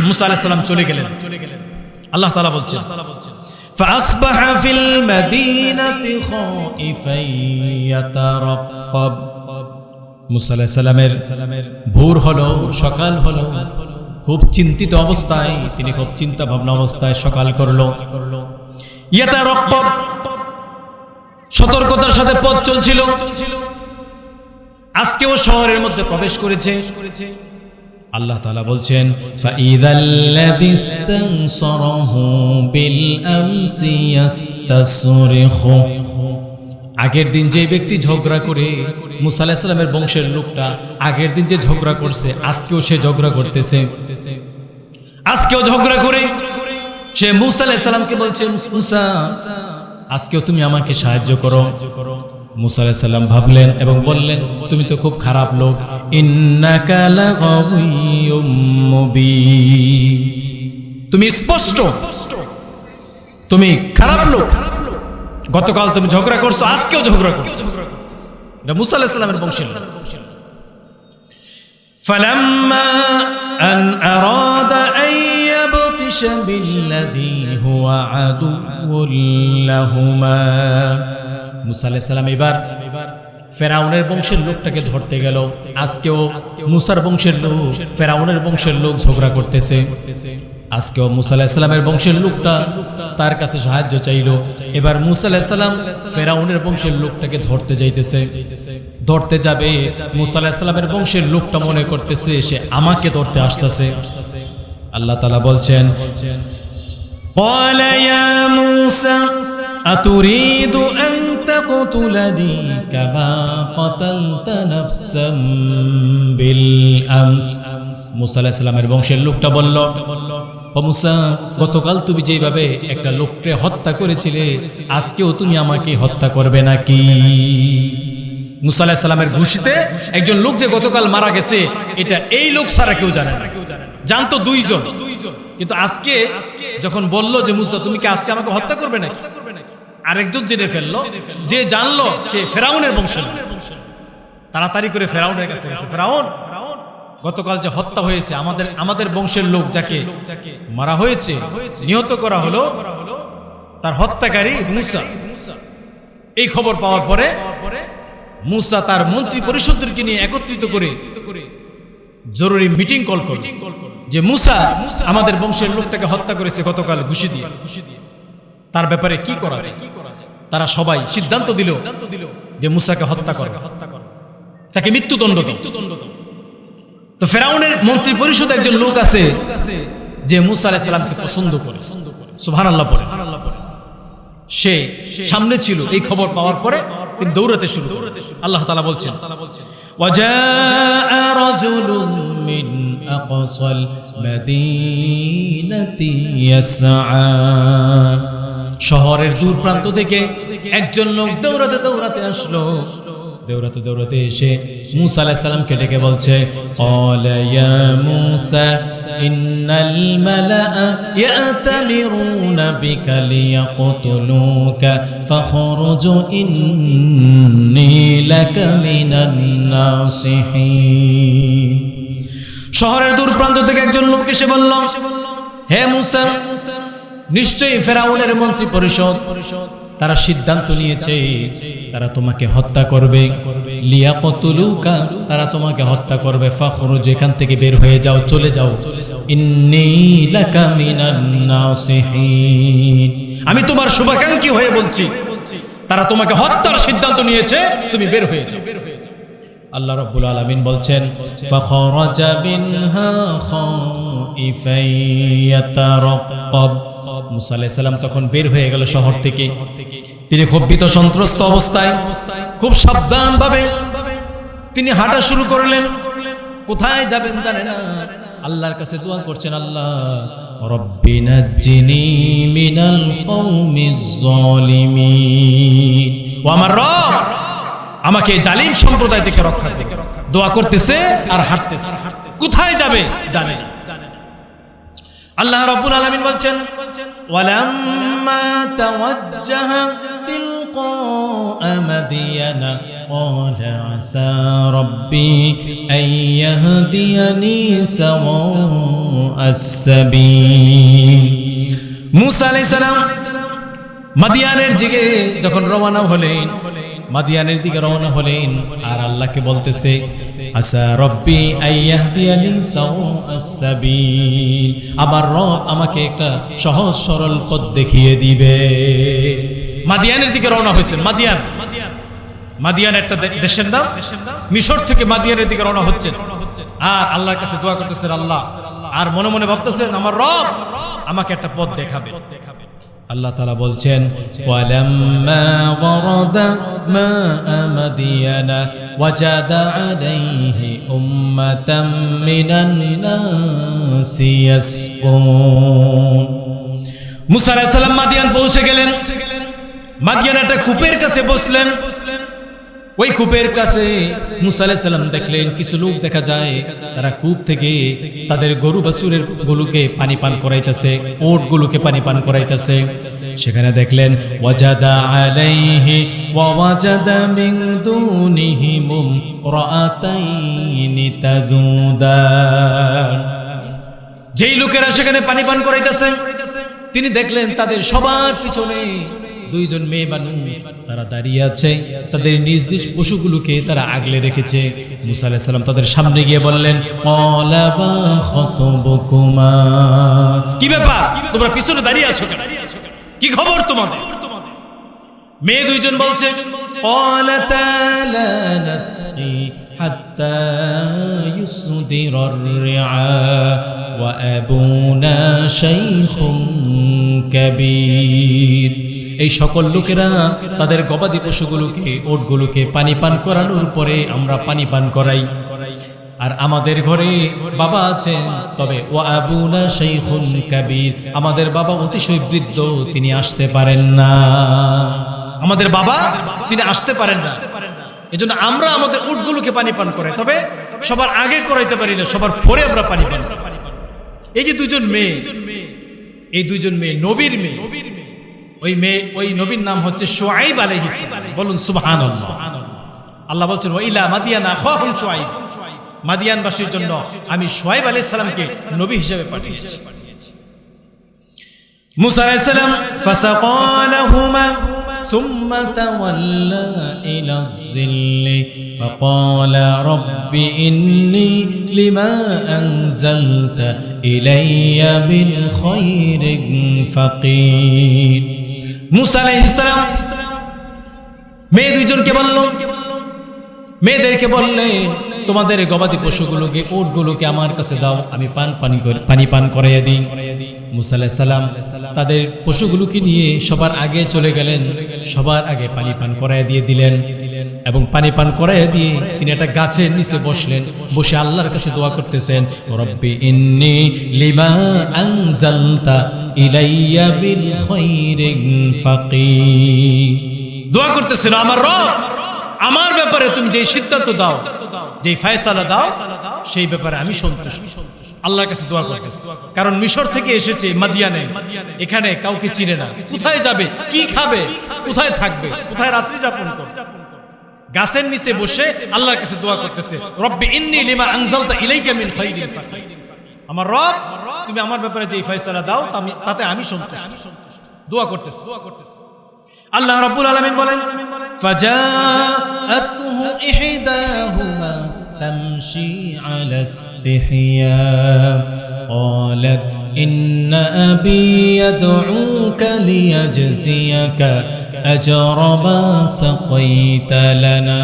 মুসা আলাইহিস সালাম চলে গেলেন। আল্লাহ তাআলা বলছেন فأصبح في المدينة خائفا يترقب। মুসা আলাইহিস সালামের ভোর হলো, সকাল হলো, খুব চিন্তিত অবস্থায়, তিনি খুব চিন্তা ভাবনা অবস্থায় সকাল করলো। ইয়াতারাক্কাব, সতর্কতার সাথে পথ চলছিল। আজকেও শহরের মধ্যে প্রবেশ করেছে। আল্লাহ তাআলা বলছেন ফাইযাল্লাযী ইসতানসারাহু বিল আমসি ইস্তাসরিখু। আগের দিন যে ব্যক্তি ঝগড়া করে, মুসা আলাইহিস সালামের বংশের লোকটা আগের দিন যে ঝগড়া করছে, আজকেও সে ঝগড়া করতেছে। আজকেও ঝগড়া করে সে মুসা আলাইহিস সালামকে বলছে মুসা, আজকেও তুমি আমাকে সাহায্য করো। মুসা আলাইহিস সালাম ভাবলেন এবং বললেন তুমি তো খুব খারাপ লোক। ইন্নাকা লাগাওয়িয়ুম মুবিন, তুমি স্পষ্ট তুমি খারাপ লোক। গতকাল তুমি ঝগড়া করছো, আজকেও ঝগড়া করছো। এটা মুসা আলাইহিস সালামের বংশের লোক। ফালাম্মা আন আরাদা আন ইয়াবতিশা বিল্লাযী হুয়া আদুউল লাহুমা। মুসা আলাইহিস সালাম এবার ফেরাউনের বংশের লোকটাকে ধরতে গেল। আজকেও মুসার বংশের লোক ফেরাউনের বংশের লোক ঝগড়া করতেছে। আজকেও মুসা আলাইহিস সালামের বংশের লোকটা তার কাছে সাহায্য চাইলো। এবার মুসা আলাইহিস সালাম ফেরাউনের বংশের লোকটাকে ধরতে যাইতেছে। ধরতে যাবে, মুসা আলাইহিস সালামের বংশের লোকটা মনে করতেছে সে আমাকে ধরতে আসতেছে। আল্লাহ তাআলা বলছেন ক্বালা ইয়া মূসা আতুরিদু আন তাকতুলানি কামা ক্বাতালতা নাফসাম বিল আমস। মুসা আলাইহিস সালামের বংশের লোকটা বলল, ও মুসা, গতকাল তুমি যেভাবে একটা লোককে হত্যা করেছিলে, আজকেও তুমি আমাকে হত্যা করবে নাকি? মুসা আলাইহিস সালামের ঘুষিতে একজন লোক যে গতকাল মারা গেছে, এটা এই লোক ছাড়া কেউ জানে না। জানতো দুইজন, কিন্তু আজকে যখন বলল যে মুসা তুমি কি আজকে আমাকে হত্যা করবে নাকি, আরেকজন জেনে ফেললো, যে জানলো সে ফেরাউনের বংশ। তাড়াতাড়ি করে ফেরাউনের কাছে গেছে, ফেরাউন গতকাল যে হত্যা হয়েছে আমাদের বংশের লোক যাকে মারা হয়েছে, নিহত করা হলো, তার হত্যাকারী মূসা। এই খবর পাওয়ার পরে মূসা তার মন্ত্রী পরিষদকে নিয়ে একত্রিত করে জরুরি মিটিং কল করল যে মূসা আমাদের বংশের লোকটাকে হত্যা করেছে গতকাল ঘুষি দিয়ে, তার ব্যাপারে কি করা যায়। তারা সবাই সিদ্ধান্ত দিল যে মূসাকে হত্যা করবে, তাকে মৃত্যুদণ্ড দাও। তো ফেরাউনের মন্ত্রী পরিষদ একজন লোক আছে যে মূসা আলাইহিস সালামকে পছন্দ করে, সুবহানাল্লাহ পড়ে। সে সামনে ছিল। এই খবর পাওয়ার পরে তিনি দৌড়াতে শুরু করলেন। আল্লাহ তাআলা বলছেন, ওয়াজাআ রাজুলুম মিন আকসাল মাদিনাতি ইয়াসআ। শহরের দূর প্রান্ত থেকে একজন লোক দৌড়াতে দৌড়াতে আসলো। দৌড়াতে দৌড়াতে এসে মূসা আলাইহিস সালামকে ডেকে বলছে, ক্বালা ইয়া মূসা ইন্নাল মালাআ ইয়াতামিরুনা বিকা লিয়াকতুলুকা ফাখরুজ ইন্নী লাকা মিনান নাসিহিন। শহরের দূর প্রান্ত থেকে একজন লোক এসে বলল, হে মূসা, নিশ্চয়ই ফেরাউনের মন্ত্রী পরিষদ তারা সিদ্ধান্ত নিয়েছে তারা তোমাকে হত্যা করবে, লিয়াকতুলুকা, তারা তোমাকে হত্যা করবে, ফাখরুজ, এখান থেকে বের হয়ে যাও, চলে যাও, ইন্নী লাকা মিনান নাসিহিন, আমি তোমার শুভাকাঙ্ক্ষী হয়ে বলছি, তারা তোমাকে হত্যার সিদ্ধান্ত নিয়েছে, তুমি বের হয়ে যাও। আল্লাহ রাব্বুল আলামিন বলছেন, ফাখরাজা মিনহা খাইফান ইয়াতারাক্কাব। মূসা আলাইহিস সালাম তখন বের হয়ে গেল শহর থেকে। তিনি খুব ভীত সন্ত্রস্ত অবস্থায় খুব সাবধানভাবে তিনি হাঁটা শুরু করলেন। কোথায় যাবেন জানে না, আল্লাহর কাছে দোয়া করছেন, আল্লাহ রব্বি নাজ্জিনি মিনাল কওমিজ জালিমিন, ও আমার রব আমাকে জালিম সম্প্রদায় থেকে রক্ষা দিন। দোয়া করতেছে আর হাঁটতেছে, কোথায় যাবে জানে না। আল্লাহ রাব্বুল আলামিন বলছেন, ওয়ালাম্মা তাওয়াজ্জাহা তিলকা মাদিয়ানা ক্বালা আসা রাব্বি আন ইয়াহদিয়ানি সাওয়া'আস সাবিল। মূসা আলাইহিস সালাম মাদিয়ানের দিকে যখন রওনা হলেন, মাদিয়ানের দিকে রওনা হলেন আর আল্লাহকে বলতেছে, আসা রব্বি আইয়াহদিয়ানি সাওয়া'আস সাবিল, আমার রব আমাকে একটা সহজ সরল পথ দেখিয়ে দিবে। মাদিয়ানের দিকে রওনা হয়েছেন। মাদিয়ান একটা দেশের নাম। মিশর থেকে মাদিয়ানের দিকে রওনা হচ্ছেন আর আল্লাহর কাছে দোয়া করতেছেন, আল্লাহ, আর মনে মনে ভাবতেছেন আমার রব আমাকে একটা পথ দেখাবে। আল্লাহ তাআলা বলছেন, ওয়ালাম্মা ওয়ারাদা মা'a মাদিয়ানা ওয়াজাদা আলাইহি উম্মাতাম মিনান নাসি ইয়াসকুন। মূসা আলাইহিস সালাম মাদিয়ান পৌঁছে গেলেন। মাদিয়ান একটা কূপের কাছে বসলেন। ওই কূপের কাছে মূসা আলাইহিস সালাম দেখলেন কিছু লোক দেখা যায়, তারা কূপ থেকে তাদের গরু বাছুরের গুলোকে পানি পান করাইতেছে, ওট গুলোকে পানি পান করাইতেছে। সেখানে দেখলেন ওয়াজাদা আলাইহি ওয়া ওয়াজাদা মিন দুনিহিম রাআতাইনি তাযুদান। যেই লোকেরা সেখানে পানি পান করাইতেছে তিনি দেখলেন তাদের সবার পিছনে দুইজন মেয়ে মানুষ তারা দাঁড়িয়ে আছে, তাদের নিজ নিজ পশুগুলোকে তারা আগলে রেখেছে। মূসা আলাইহিস সালাম তাদের সামনে গিয়ে বললেন, ক্বালা মা খাতুবুকুমা, কি ব্যাপার, তোমরা পিছনে দাঁড়িয়ে আছো কেন, কি খবর তোমাদের? মেয়ে দুইজন বলছে, ক্বালাতা লা নাসকি হাত্তা ইউসদিরার রিআ ওয়া আবুনা শাইখুন কাবীর। এই সকল লোকেরা তাদের গবাদি পশুগুলোকে, ওটগুলোকে পানি পান করানোর পরে আমরা পানি পান করাই, আর আমাদের ঘরে বাবা আছেন, তবে ওয়া আবুনা শাইখুন কাবীর, আমাদের বাবা অতিশয় বৃদ্ধ, তিনি আসতে পারেন না। আমাদের বাবা তিনি আসতে পারেন না, এজন্য আমরা আমাদের উটগুলোকে পানি পান করাই, তবে সবার আগে করাইতে পারি না, সবার পরে আমরা পানি পান। এই যে দুইজন মেয়ে, এই দুইজন মেয়ে নবীর মেয়ে, ওই নবীর নাম হচ্ছে শুআইব আলাইহিস সালাম। বলুন সুবহানাল্লাহ। আল্লাহ বলছেন ওয়া ইলা মাদিয়ানা আখাহুম শুআইব, মাদিয়ানবাসীর জন্য আমি শুআইব আলাইহিস সালামকে নবী হিসেবে পাঠিয়েছি। মুসা আলাইহিস সালাম ফাসাকা লাহুমা সুম্মা তাওয়াল্লা ইলা যিল্লি ফাকালা রাব্বি ইন্নী লিমা আনজালতা ইলাইয়া বিল খায়রিন ফাকির। মুসা আলাইহিস সালাম মেয়ে দুইজনকে বলল, মেয়েদেরকে বললেন তোমাদের গবাদি পশুগুলোকে, উটগুলোকে আমার কাছে দাও, আমি পানি পান করাইয়া দিই। মুসা আলাইহিস সালাম তাদের পশুগুলোকে নিয়ে সবার আগে চলে গেলেন, সবার আগে পানি পান করাইয়া দিয়ে দিলেন এবং পানি পান করাইয়া দিয়ে তিনি একটা গাছের নিচে বসলেন, বসে আল্লাহর কাছে দোয়া করতেছেন, রব্বি ইন্নী লিমা আনজালতা ইলাইয়া বিল খায়রিন ফাকির। দোয়া করতেছেন, আমার রব, আমার ব্যাপারে তুমি যে সিদ্ধান্ত দাও, যে ফয়সালা দাও, সেই ব্যাপারে আমি সন্তুষ্ট। আল্লাহর কাছে দোয়া করতেছে, কারণ মিশর থেকে এসেছে মাদিয়ানে, এখানে কাউকে চিনে না, কোথায় যাবে, কি খাবে, কোথায় থাকবে, কোথায় রাত্রি যাপন করবে। গাছের নিচে বসে আল্লাহর কাছে দোয়া করতেছে, রব্বি ইন্নী লিমা আনজালতা ইলাইয়া মিন খায়রিন ফাকির। আমার রব, তুমি আমার ব্যাপারে যে ফয়সালা দাও তাতে আমি সন্তুষ্ট। দোয়া করতেছে। আল্লাহ রাব্বুল আলামিন বলেন, ফাজাআতুহু ইহদাহুমা তামশি আলা ইসতিহয়া ক্বালাত ইন্না আবী ইয়াদউকা লিয়াজজিয়াকা আজরা মা সাকাইতা লানা।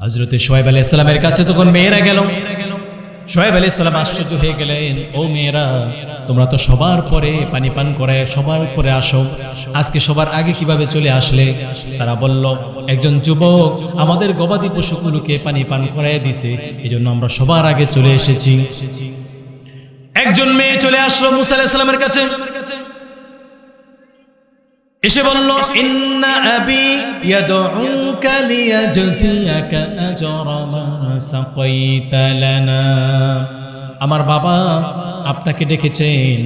হযরত শুআইব আলাইহিস সালামের কাছে তখন মেয়েরা গেল। শুআইব আলাইহিস সালাম আশ্চর্য হয়ে গেলেন, ও মেয়েরা, তোমরা তো সবার পরে পানি পান করে সবার উপরে আসো, আজকে সবার আগে কিভাবে চলে আসলে? তারা বলল, একজন যুবক আমাদের গবাদি পশুগুলোকে পানি পান করায় দিছে, এজন্য আমরা সবার আগে চলে এসেছি। একজন মেয়ে চলে আসলো মুসা আলাইহিস সালামের কাছে, এসে বলল, ইন্না আবী ইয়াদউকা লিয়াজজিয়াকা আজরা মা সাকাইতা লানা। আমার বাবা আপনাকে ডেকেছেন,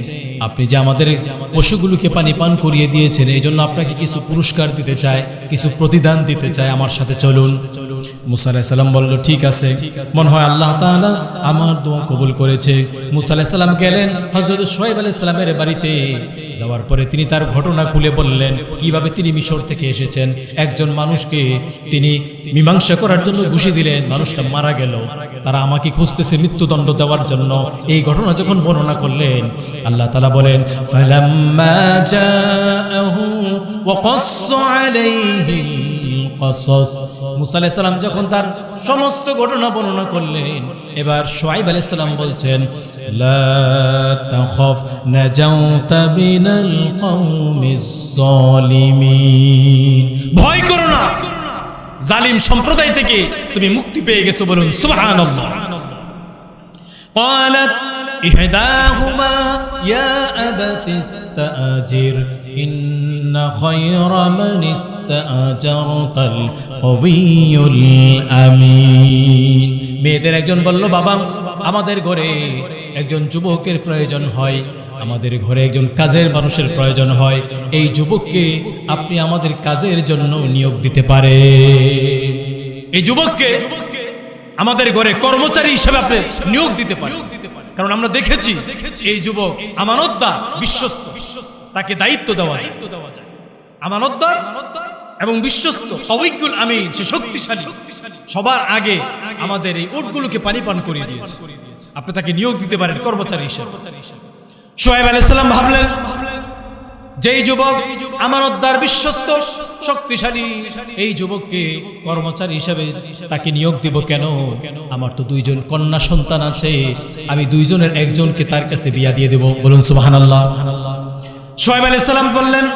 আপনি যে আমাদের পশুগুলোকে পানি পান করিয়ে দিয়েছেন, এই জন্য আপনাকে কিছু পুরস্কার দিতে চায়, কিছু প্রতিদান দিতে চায়, আমার সাথে চলুন। মুসা আলাইহিস সালাম বলল, ঠিক আছে, মনে হয় আল্লাহ তাআলা আমার দোয়া কবুল করেছে। মুসা আলাইহিস সালাম গেলেন হযরত শুআইব আলাইহিস সালামের বাড়িতে। যাওয়ার পরে তিনি তার ঘটনা খুলে বললেন, কিভাবে তিনি মিশর থেকে এসেছেন। একজন মানুষকে তিনি মীমাংসা করার জন্য ঘুষি দিলেন, মানুষটা মারা গেল, তারা আমাকে খুঁজতেছে মৃত্যুদণ্ড দেওয়ার জন্য। এই ঘটনা যখন বর্ণনা করলেন, আল্লাহ তাআলা বলেন, ফালাম্মা জাআহু ওয়া ক্বাসসা আলাইহি কসস। মুসা আলাইহিস সালাম যখন তার সমস্ত ঘটনা বর্ণনা করলেন, এবার শুআইব আলাইহিস সালাম বলছেন, লা তাখাফ নাজাউতা মিনাল কওমিজ যালিমিন। ভয় করো না, জালিম সম্প্রদায় থেকে তুমি মুক্তি পেয়ে গেছো। বলুন সুবহানাল্লাহ। ক্বালাত ইহদাহুমা ইয়া আবাতি ইসতাজির ইন্না খায়রা মান ইসতাজারতাল কওয়িয়ুল আমিন। মেয়েদের একজন বলল, বাবা, আমাদের ঘরে একজন যুবকের প্রয়োজন হয়, আমাদের ঘরে একজন কাজের মানুষের প্রয়োজন হয়, এই যুবককে আপনি আমাদের কাজের জন্য নিয়োগ দিতে পারে। এই যুবককে আমাদের ঘরে কর্মচারী হিসেবে আপনি নিয়োগ দিতে পারেন, কারণ আমরা দেখেছি এই যুবক আমানতদার, বিশ্বস্ত, তাকে দায়িত্ব দেওয়া যায়। আমানতদার এবং বিশ্বস্ত, কওয়িয়ুল আমিন, সে শক্তিশালী। সবার আগে আমাদের এই উটগুলোকে পানি পান করিয়ে দিয়েছে, আপনি তাকে নিয়োগ দিতে পারেন কর্মচারী হিসেবে। শুআইব আলাইহিস সালাম ভাবলেন, যেই যুবক আমানতদার, বিশ্বস্ত, শক্তিশালী, এই যুবককে কর্মচারী হিসেবে তাকে নিয়োগ দিব কেন? আমার তো দুইজন কন্যা সন্তান আছে, আমি দুইজনের একজনকে তার কাছে বিয়া দিয়ে দেব। বলুন সুবহানাল্লাহ। শুআইব আলাইহিস সালাম বললেন,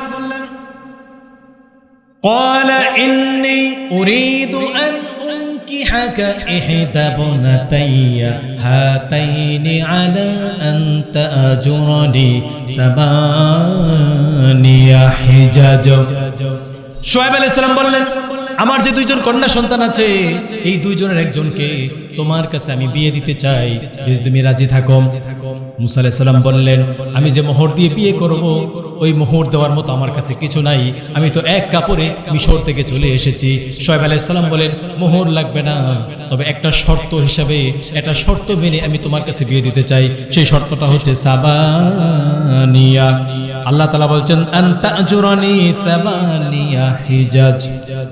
ক্বালা ইন্নী উরিদু আন أنكحك إحدى ابنتي هاتين على أن تأجرني 8 حجج। শুআইব আলাইহিস সালাম বললেন, আমার যে দুইজন কন্যা সন্তান আছে, এই দুইজনের একজনকে তোমার কাছে আমি বিয়ে দিতে চাই, যদি তুমি রাজি থাকো। মুসা আলাইহিস সালাম বললেন, আমি যে মোহর দিয়ে বিয়ে করব, ওই মোহর দেওয়ার মতো আমার কাছে কিছু নাই, আমি তো এক কাপড়ে মিশর থেকে চলে এসেছি। শুআয়ব আলাইহিস সালাম বলেন, মোহর লাগবে না, তবে একটা শর্ত হিসাবে, একটা শর্ত মেনে আমি তোমার কাছে বিয়ে দিতে চাই। সেই শর্তটা হচ্ছে সাবানিয়া। আল্লাহ তাআলা বলছেন, আনতা আজুরানি সাবানিয়া হিজাজ,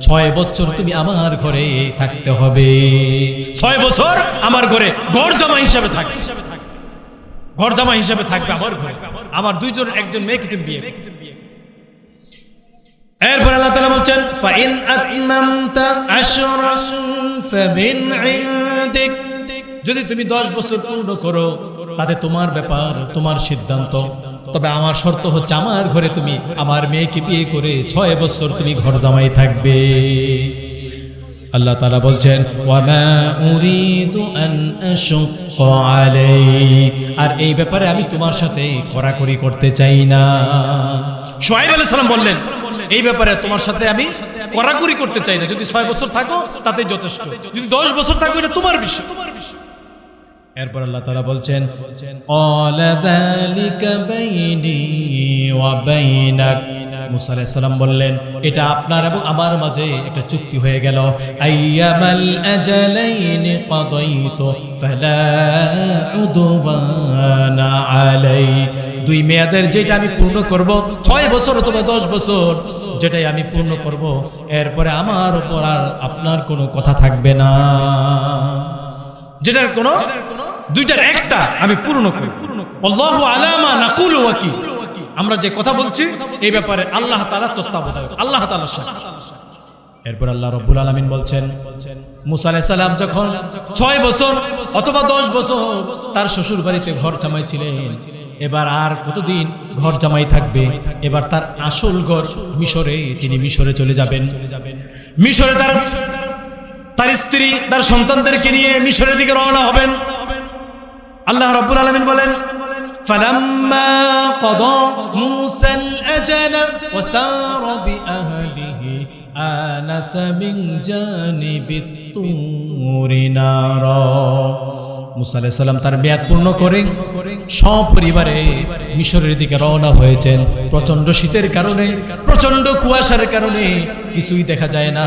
6 বছর তুমি আমার ঘরে থাকতে হবে। 6 বছর আমার ঘরে ঘর জামাই হিসাবে থাকবে, ঘর জামাই হিসাবে থাকবে আমার ঘরে। আমার দুইজনের একজন মেয়েকে তুমি বিয়ে। এরপর আল্লাহ তাআলা বলছেন, ফাইন আতমামতা আশরান ফামিন ইনদিক, যদি তুমি 10 বছর পূর্ণ করো তাতে তোমার ব্যাপার, তোমার সিদ্ধান্ত, তবে আমার শর্ত হচ্ছে আমার ঘরে তুমি আমার মেয়েকে বিয়ে করে 6 বছর তুমি ঘর জামাই থাকবে। আল্লাহ তাআলা বলছেন, ওয়ামা উরিদু আন আশুক্কা আলাইক, আর এই ব্যাপারে আমি তোমার সাথে কড়াকড়ি করতে চাই না। শুআয়ব আলাইহিস সালাম বললেন, এই ব্যাপারে তোমার সাথে আমি কড়াকড়ি করতে চাই না, যদি 6 বছর থাকো তাতেই যথেষ্ট, যদি 10 বছর থাকো এটা তোমার বিষয়। এরপর আল্লাহ তাআলা বলছেন, ক্বালা যালিকা বাইনি ওয়া বাইনাক, মুসা আলাইহিস সালাম বললেন, এটা আপনার এবং আমার মাঝে একটা চুক্তি হয়ে গেল। আইয়ামাল আজালাইনি কাদাইতু ফালা উদওয়ানা আলাই, 2 মেয়াদের যেটা আমি পূর্ণ করব, 6 বছর অথবা 10 বছর, যেটাই আমি পূর্ণ করব, এরপরে আমার উপর আর আপনার কোনো কথা থাকবে না, যেটার কোনো দুইটার একটা আমি পূর্ণ করব। আল্লাহু আলা মা নাকুলু ওয়াকিল, আমরা যে কথা বলছি এই ব্যাপারে আল্লাহ তাআলা তত্ত্বাবধায়ক, আল্লাহ তাআলার সাথে। এরপর আল্লাহ রাব্বুল আলামিন বলছেন, মুসা আলাইহিস সালাম যখন 6 বছর অথবা 10 বছর তার শ্বশুর বাড়িতে ঘর জামাই ছিলেন, এবার আর কতদিন ঘর জামাই থাকবে? এবার তার আসল ঘর মিশরে, তিনি মিশরে চলে যাবেন। মিশরে তার স্ত্রী, তার সন্তানদেরকে নিয়ে মিশরের দিকে রওনা হবেন। আল্লাহ রাব্বুল আলামিন বলেন, ফালাম্মা ক্বাদা মূসাল আজালা ওয়া সারা বিআহলিহি আনাসা মিন জানিবিত তুরি নারা, মুসা আলাইহিস সালাম তার মেয়াদ পূর্ণ করে সপরিবারে মিশরের দিকে রওনা হয়েছেন। প্রচন্ড শীতের কারণে, প্রচন্ড কুয়াশার কারণে কিছুই দেখা যায় না।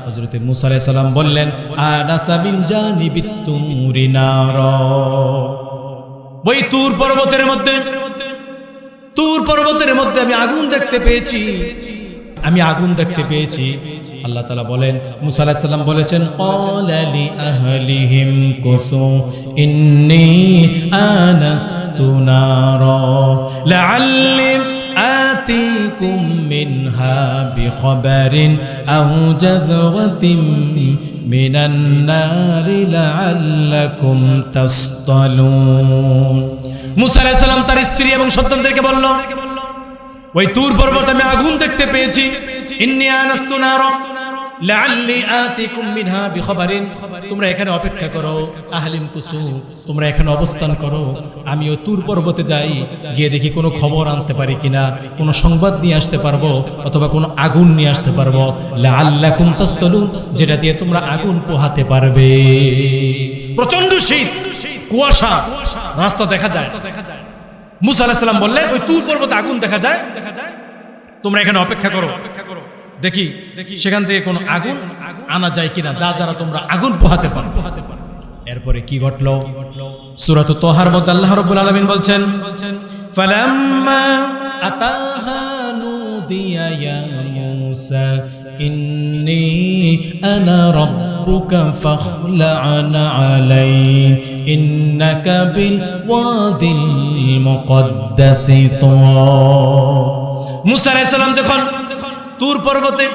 হযরত মুসা আলাইহিস সালাম বললেন, আনাসা মিন জানিবিত তুরি নারা, ওই তুর পর্বতের মধ্যে আমি আগুন দেখতে পেয়েছি, আমি আগুন দেখতে পেয়েছি। আল্লাহ তাআলা বলেন, মুসা আলাইহিস সালাম বলেছেন, ক্বালা লি আহলিহিম কুসু ইন্নী আনাস্তু নারা লাআল্লি আতিকুম মিনহা বিখবারিন আও জাযওয়াতিন মিনান নারি লাআল্লাকুম তাসতালুন। মুসা আলাইহিস সালাম তার স্ত্রী এবং সন্তানদেরকে বলল, ওই তুর পর্বতে আমি আগুন দেখতে পেয়েছি, ইন্নী আনাস্তু নারা লাআল্লি আতিকুম মিনহা বিখবারিন, তোমরা এখানে অপেক্ষা করো, আহলিম কুসু, তোমরা এখানে অবস্থান করো, আমিও তুর পর্বতে যাই, গিয়ে দেখি কোনো খবর আনতে পারি কিনা, কোনো সংবাদ নিয়ে আসতে পারবো, অথবা কোনো আগুন নিয়ে আসতে পারবো, লাআল্লাকুম তাসতালুন, যেটা দিয়ে তোমরা আগুন পোহাতে পারবে। প্রচন্ড শীত, কুয়াশা, রাস্তা দেখা যায়। মুসা আলাইহিস সালাম বললেন, ওই তুর পর্বতে আগুন দেখা যায়, তোমরা এখানে অপেক্ষা করো, দেখি সেখান থেকে কোনো আগুন আনা যায় কিনা, যারা তোমরা আগুন পোহাতে পারবে। এরপরে কি ঘটলো? সূরা তাহার মধ্যে আল্লাহ রাব্বুল আলামিন বলছেন, ফালাম্মা আতাহা নুদিয়া ইয়া মূসা ইন্নী আনা রাব্বুকা ফাখলা'না আলাইক ইন্নাকা বিল ওয়াদিল মুকদ্দাসি তুওয়া। মুসা আলাইহিস সালাম যখন তুর পর্বতে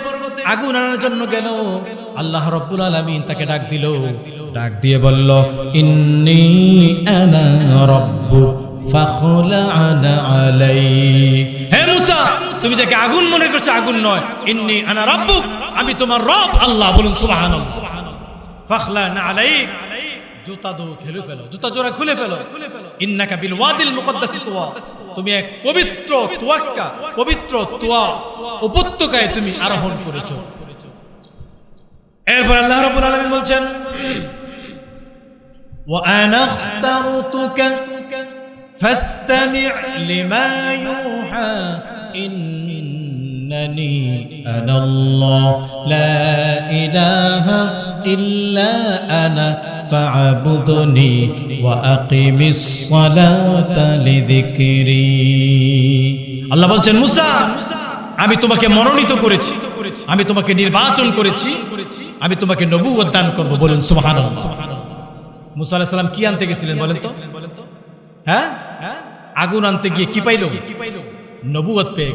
আগুন আনার জন্য গেল, আল্লাহ রাব্বুল আলামিন তাকে ডাক দিল, ডাক দিয়ে বলল, ইন্নী আনা রাব্বুক ফাখলা'না আলাইক, হে মুসা, তুমি যাকে আগুন মনে করছো আগুন নয়, ইন্নী আনা রাব্বুক, আমি তোমার রব আল্লাহ। বলুন সুবহানাল্লাহ। ফাখলা'না আলাইক, জুতা খুলে ফেলো, জুতা জোড়া খুলে ফেলো। ইন্নাকা বিল ওয়াদিল মুকদ্দাসি তুওয়া, তুমি এক পবিত্র তুয়াক্কা, পবিত্র তুয়া উপত্যকায় তুমি আরোহণ করেছো। এরপর আল্লাহ রাব্বুল আলামিন বলছেন, وأنا اخترتك فاستمع لما يوحى إنني أنا الله لا إله إلا أنا فاعبدني وأقم الصلاة لذكري আল্লাহ বলছেন মুসা আমি তোমাকে মনোনীত করেছি আমি তোমাকে নির্বাচন করেছি আমি তোমাকে নবুয়ত দান করব বলুন সুবহানাল্লাহ মুসা আলাইহিস সালাম কি আনতে গেছিলেন বলেন তো হ্যাঁ আগুন আনতে গিয়ে কি পাইল নবুয়ত পেয়ে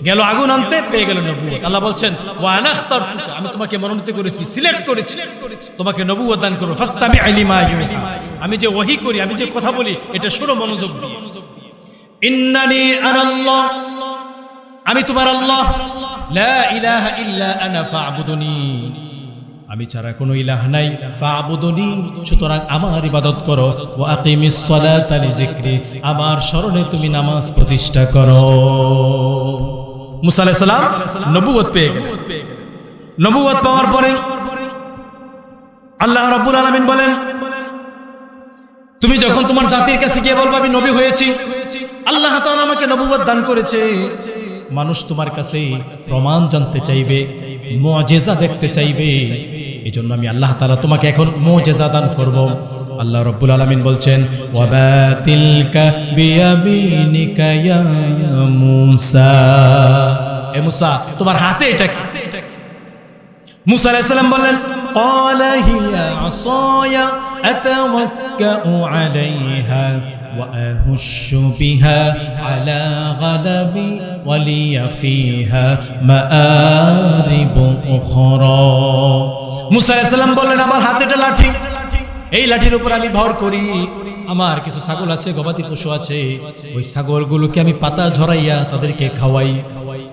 গেল আগুন আনতে পেয়ে গেল নবুয়ত আল্লাহ বলছেন ওয়া আনা আখতারতুকা আমি তোমাকে মনোনীত করেছি সিলেক্ট করেছি তোমাকে নবুয়ত দান করব ফাসতামি লিমা ইউহা আমি যে ওহী করি আমি যে কথা বলি এটা শোনো মনোযোগ দিয়ে ইন্নানি আনাল্লাহ আমি তোমার আল্লাহ লা ইলাহা ইল্লা আনা ফা'বুদুনি আমি ছাড়া কোনো ইলাহ নাই ফা'বুদুনি সুতরাং আমার ইবাদত করো ওয়া আকিমিস সালাতা লিযিকরি আমার স্মরণে তুমি নামাজ প্রতিষ্ঠা করো মুসা আলাইহিস সালাম নবুয়ত পেয়ে গেলেন নবুয়ত পাওয়ার পরে আল্লাহ রাব্বুল আলামিন বলেন তুমি যখন তোমার জাতির কাছে গিয়ে বলবে আমি নবী হয়েছি আল্লাহ তাআলা আমাকে নবুয়ত দান করেছে মানুষ তোমার কাছে প্রমাণ জানতে চাইবে মুআজিজা দেখতে চাইবে এজন্য আমি আল্লাহ তাআলা তোমাকে এখন মুআজিজা দান করব আল্লাহ রাব্বুল আলামিন বলছেন ওয়া বাতিলকা বিয়ামিনিকা ইয়া মূসা এ মূসা তোমার হাতে এটা কি মূসা আলাইহিস সালাম বললেন ক্বালা হিয়া আসায়া আতাওয়াক্কাউ আলাইহা ওয়া আহুশু বিহা আলা গালাবি ওয়া লিয়া ফিহা মাআরিব উখরা মূসা আলাইহিস সালাম বললেন আমার হাতে এটা লাঠি এই লাঠির উপর আমি ভর করি আমার কিছু ছাগল আছে গবাদি পশু আছে ওই ছাগলগুলোকে আমি পাতা ঝরাইয়া তাদেরকে খাওয়াই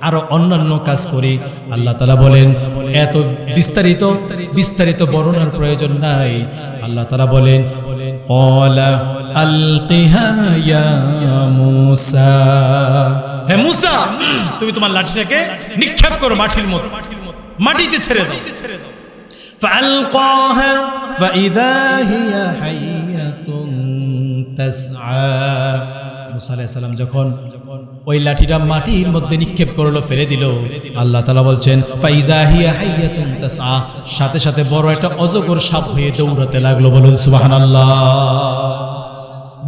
আর অন্যান্য কাজ করি আল্লাহ তাআলা বলেন এত বিস্তারিত বর্ণনার প্রয়োজন নাই আল্লাহ তাআলা বলেন ক্বালা আলকিহা ইয়া মূসা হে মূসা তুমি তোমার লাঠিটাকে নিক্ষেপ করো মাটির মধ্যে মাটিতে ছেড়ে দাও فألقاها فإذا هي حية تسعى মুসা আলাইহিস সালাম যখন ওই লাঠিটা মাটির মধ্যে নিক্ষেপ করলো ফেলে দিল আল্লাহ তাআলা বলছেন ফাইজা হিয়া হাইয়াতুন তাসআ সাথে সাথে বড় একটা অজগর সাপ হয়ে দৌড়াতে লাগলো বলুন সুবহানাল্লাহ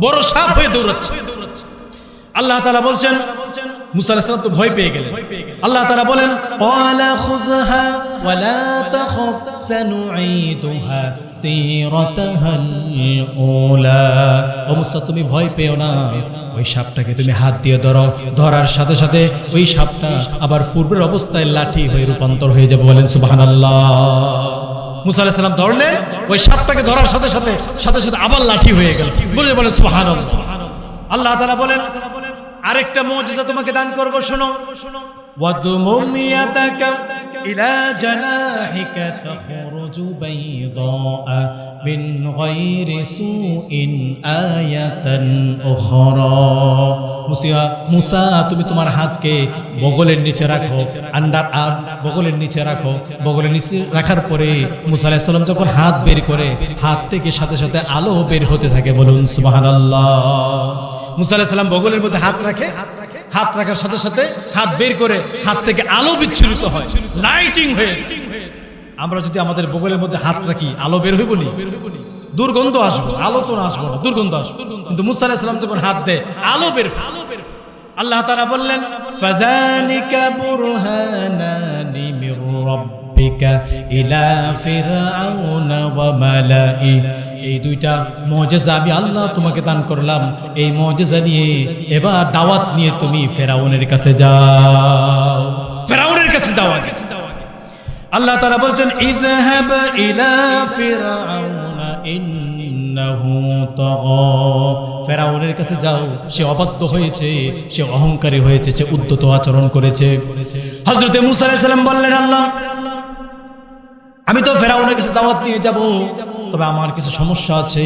বড় সাপ হয়ে দৌড়াচ্ছে আল্লাহ তাআলা বলছেন মুসা আলাইহিস সালাম তো ভয় পেয়ে গেলেন আল্লাহ তাআলা বলেন ক্বালা খুযহা ওয়া লা তাখাফ সানুঈদুহা সিরাতাহাল উলা ও মুসা তুমি ভয় পেও না ওই সাপটাকে তুমি হাত দিয়ে ধরো ধরার সাথে সাথে ওই সাপটা আবার পূর্বের অবস্থায় লাঠি হয়ে রূপান্তর হয়ে যাবে বলেন সুবহানাল্লাহ মুসা আলাইহিস সালাম ধরলেন ওই সাপটাকে ধরার সাথে সাথে আবার লাঠি হয়ে গেল বলেন সুবহানাল্লাহ আল্লাহ তাআলা বলেন আরেকটা মুআজিজা তোমাকে দান করব শোনো ওয়াদমুম ইয়াদাকা ইলা জানাহিকা তাখরুজু বাইদা মিন গায়রি সুইন আয়াতান উখরা মুসা তুমি তোমার হাতকে বগলের নিচে রাখো আন্ডার আর্ম বগলের নিচে রাখো বগলের নিচে রাখার পরে মুসা আলাইহিস সালাম যখন হাত বের করে হাত থেকে সাথে সাথে আলো বের হতে থাকে বলুন সুবহানাল্লাহ মুসা আলাইহিস সালাম বগলের মধ্যে হাত রাখে হাত রাখার সাথে সাথে হাত বের করে হাত থেকে আলো বিচ্ছুরিত হয় লাইটিং হয়ে যায় আমরা যদি আমাদের বগলের মধ্যে হাত রাখি আলো বের হইব নি দুর্গন্ধ আসবে আলো তো আসবে না দুর্গন্ধ আসবে কিন্তু মুসা আলাইহিস সালাম যখন হাত দেয় আলো বের আল্লাহ তাআলা বললেন ফাযালিকা বুরহানানি মির রাব্বিকা ইলা ফিরআউনা ওয়া মালাই এই দুইটা মুআজিজা আমি আল্লাহ তোমাকে দান করলাম এই মুআজিজা নিয়ে এবার দাওয়াত নিয়ে তুমি ফেরাউনের কাছে যাও আল্লাহ তাআলা বলছেন ইযহাব ইলা ফিরআউনা ইন্নাহু তাগা ফেরাউনের কাছে যাও সে অবাধ্য হয়েছে সে অহংকারী হয়েছে সে উদ্ধত আচরণ করেছে হযরত মুসা আলাইহিস সালাম বললেন আল্লাহ আমি তো ফেরাউনের কাছে দাওয়াত নিয়ে যাব তবে আমার কিছু সমস্যা আছে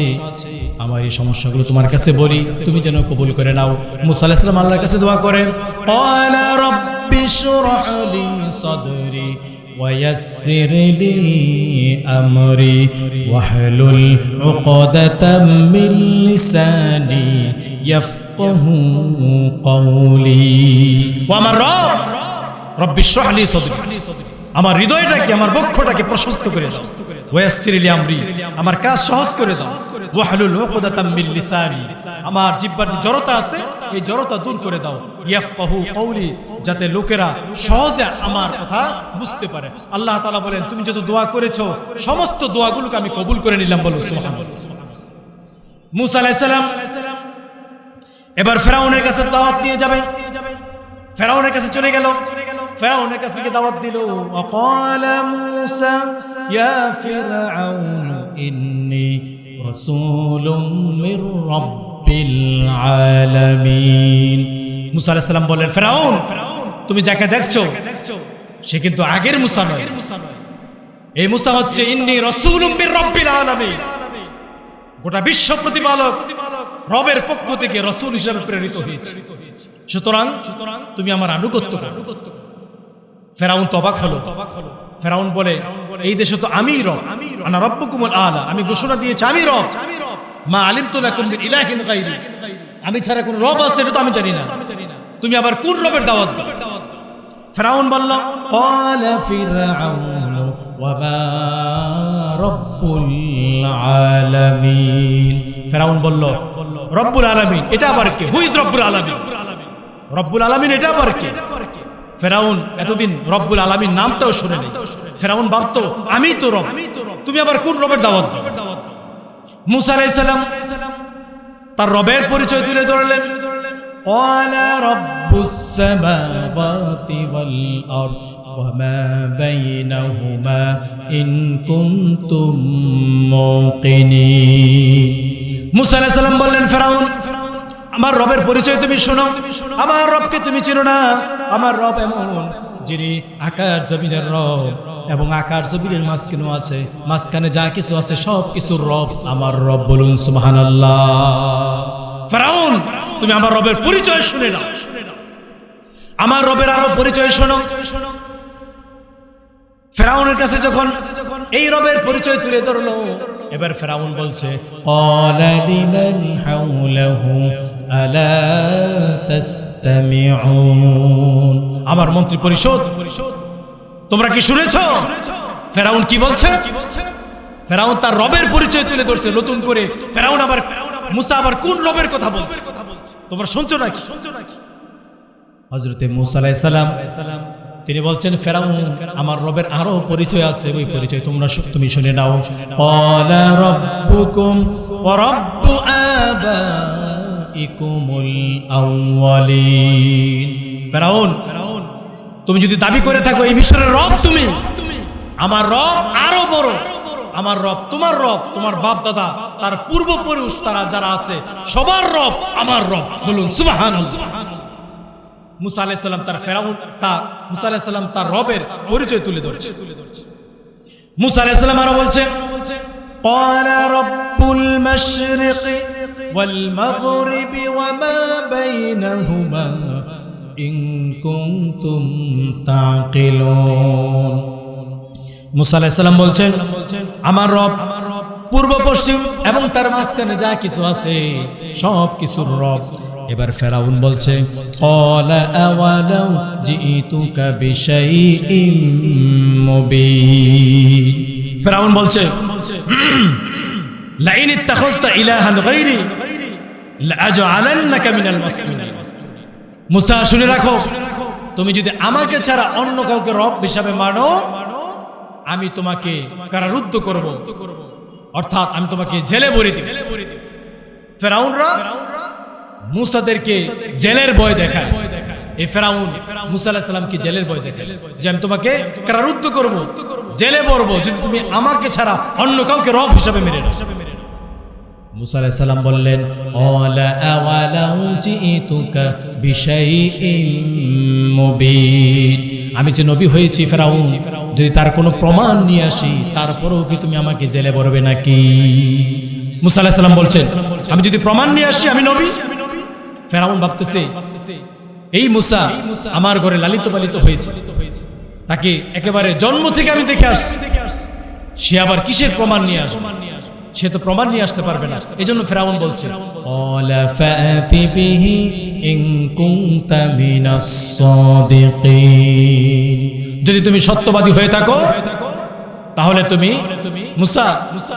আমার এই সমস্যাগুলো তোমার কাছে বলি তুমি যেন কবুল করে নাও মুসা আলাইহিস সালাম আল্লাহর কাছে দোয়া করেন ক্বালা রাব্বি শরহ লি সাদরি ويسر لي أمري واحلل عقدة من لساني يفقه قولي وأمر رب اشرح لي صدري আমার হৃদয়টাকে আমার বক্ষটাকে প্রশস্ত করে দাও ওয়াসসির লি আমরি আমার কাজ সহজ করে দাও ওয়াহলুল উকদাতাম মিন লিসানি আমার জিহ্বার যে জড়তা আছে এই জড়তা দূর করে দাও ইয়াফকাহু কওলি যাতে লোকেরা সহজে আমার কথা বুঝতে পারে আল্লাহ তাআলা বলেন তুমি যত দোয়া করেছো সমস্ত দোয়াগুলোকে আমি কবুল করে নিলাম বলো সুবহানাল্লাহ মুসা আলাইহিস সালাম এবার ফেরাউনের কাছে দাওয়াত নিয়ে যাবে ফেরাউনের কাছে চলে গেল ফেরাউনের কাছে গিয়ে দাওয়াত দিল ওয়াকালা মূসা ইয়া ফিরআউন ইন্নী রাসূলুম মির রাব্বিল আলামিন মূসা আলাইহিস সালাম বলেন ফেরাউন তুমি যাকে দেখছো সে কিন্তু আগের মূসা নয় এই মূসা হচ্ছে ইন্নী রাসূলুম মির রাব্বিল আলামিন গোটা বিশ্ব প্রতিপালক রবের পক্ষ থেকে রাসূল হিসেবে প্রেরিত হয়েছে সুতরাং তুমি আমার আনুগত্য করো ফেরাউন তো অবাক হলো ফেরাউন বলে এই দেশে তো আমিই রব আনা রাব্বুকুমুল আলা আমি ঘোষণা দিয়েছি আমি রব মা আলিমতু লাকুম মিন ইলাহিন গায়রি আমি ছাড়া কোন রব আছে এটা তো আমি জানি না তুমি আবার কোন রবের দাওয়াত দাও ফেরাউন বলল ক্বালা ফিরআউন ওয়া মা রাব্বুল আলামিন ফেরাউন বলল রব্বুল আলামিন এটা আবার কে হু ইজ রব্বুল আলামিন রব্বুল আলামিন এটা আবার কে ফেরাউন এতদিন রব্বুল আলামিন নামটাও শুনেনি ফেরাউন ভাবতো আমি তো রব তুমি আবার কোন রবের দাওয়াত দাও মুসা আলাইহিস সালাম তার রবের পরিচয় তুলে ধরলেন ক্বালা রাব্বুস সামাওয়াতি ওয়াল আরদ ওয়া মা বাইনাহুমা ইন কুনতুম মুকিনিন মুসা আলাইহিস সালাম বললেন ফেরাউন আমার রবের পরিচয় তুমি শোনো আমার রবকে তুমি চিনো না আমার রব এমন যিনি আকাশ জমিনের রব এবং আকাশ জমিনের মাঝখানে যা কিছু আছে সব কিছুর রব আমার রব বলুন সুবহানাল্লাহ ফেরাউন তুমি আমার রবের পরিচয় শুনে নাও আমার রবের আরো পরিচয় শোনো ফেরাউনের কাছে যখন এই রবের পরিচয় তুলে ধরলো এবার ফেরাউন বলছে ক্বালা লিমান হাওলাহু আলা তাসতামিউন আমার মন্ত্রী পরিষদ তোমরা কি শুনেছো ফেরাউন কি বলছে ফেরাউন তার রবের পরিচয় তুলে ধরছে নতুন করে ফেরাউন আবার মুসা আবার কোন রবের কথা বলছে তোমরা শুনছো নাকি হযরতে মুসা আলাইহিস সালাম তিনি বলছেন ফেরাউন আমার রবের আরো পরিচয় আছে ওই পরিচয় তুমি শুনে নাও ক্বালা রাব্বুকুম ওয়া রাব্বু আবাইকুমুল আউয়ালিন ফেরাউন তুমি যদি দাবি করে থাকো এই মিশরের রব তুমি আমার রব আরো বড় আমার রব তোমার বাপ দাদা তার পূর্বপুরুষ তারা যারা আছে সবার রব আমার রব বলুন সুবহানাল্লাহ মুসা আলাইহিস সালাম মুসা আলাইহিস সালাম তার রবের পরিচয় তুলে ধরছে মুসা আলাইহিস সালাম আরো বলছে ক্বালা রাব্বুল মাশরিকি ওয়াল মাগরিবি ওয়া মা বাইনাহুমা ইন কুনতুম তাকিলুন মুসা আলাইহিস সালাম বলছেন আমার রব পূর্ব পশ্চিম এবং তার মাঝখানে যা কিছু আছে সব কিছুর রব এবার ফেরাউন বলছে ক্বালা আওয়ালাউ জিইতুকা বিশাইইম মুবিন ফেরাউন বলছে লাইন ইত্তাখাযতা ইলাহান গায়রি লাআজআলান্নাকা মিনাল মাসজুনিন মুসা শুনে রাখো তুমি যদি আমাকে ছাড়া অন্য কাউকে রব হিসাবে মানো আমি তোমাকে কারারুদ্ধ করব অর্থাৎ আমি তোমাকে জেলে ভরে দিব ফেরাউনরা মুসাদেরকে জেলের ভয় দেখায় এই ফেরাউন মুসা আলাইহিস সালামকে জেলের ভয় দেখায় যে আমি তোমাকে কারারুদ্ধ করব জেলে ভরব যদি তুমি আমাকে ছাড়া অন্য কাউকে রব হিসাবে মেনে নাও মুসা আলাইহিস সালাম বললেন ক্বালা আওয়ালাউ জিইতুকা বিশাইইম মুবিন আমি যে নবী হয়েছি ফেরাউন যদি তার কোনো প্রমাণ নিয়ে আসি তারপরেও কি তুমি আমাকে জেলে ভরবে নাকি মুসা আলাইহিস সালাম বলছেন আমি যদি প্রমাণ নিয়ে আসি আমি নবী ফেরাউন ভাবতেছে এই মুসা আমার ঘরে লালিত পালিত হয়েছে তাকে একেবারে জন্ম থেকে আমি দেখে আসছি, সে আবার কিসের প্রমাণ নিয়ে আসবে? সে তো প্রমাণ নিয়ে আসতে পারবে না। এজন্য ফেরাউন বলছে ক্বালা ফাতি বিহি ইন কুনতা মিনাস সাদিকিন, যদি তুমি সত্যবাদী হয়ে থাকো তাহলে তুমি মুসা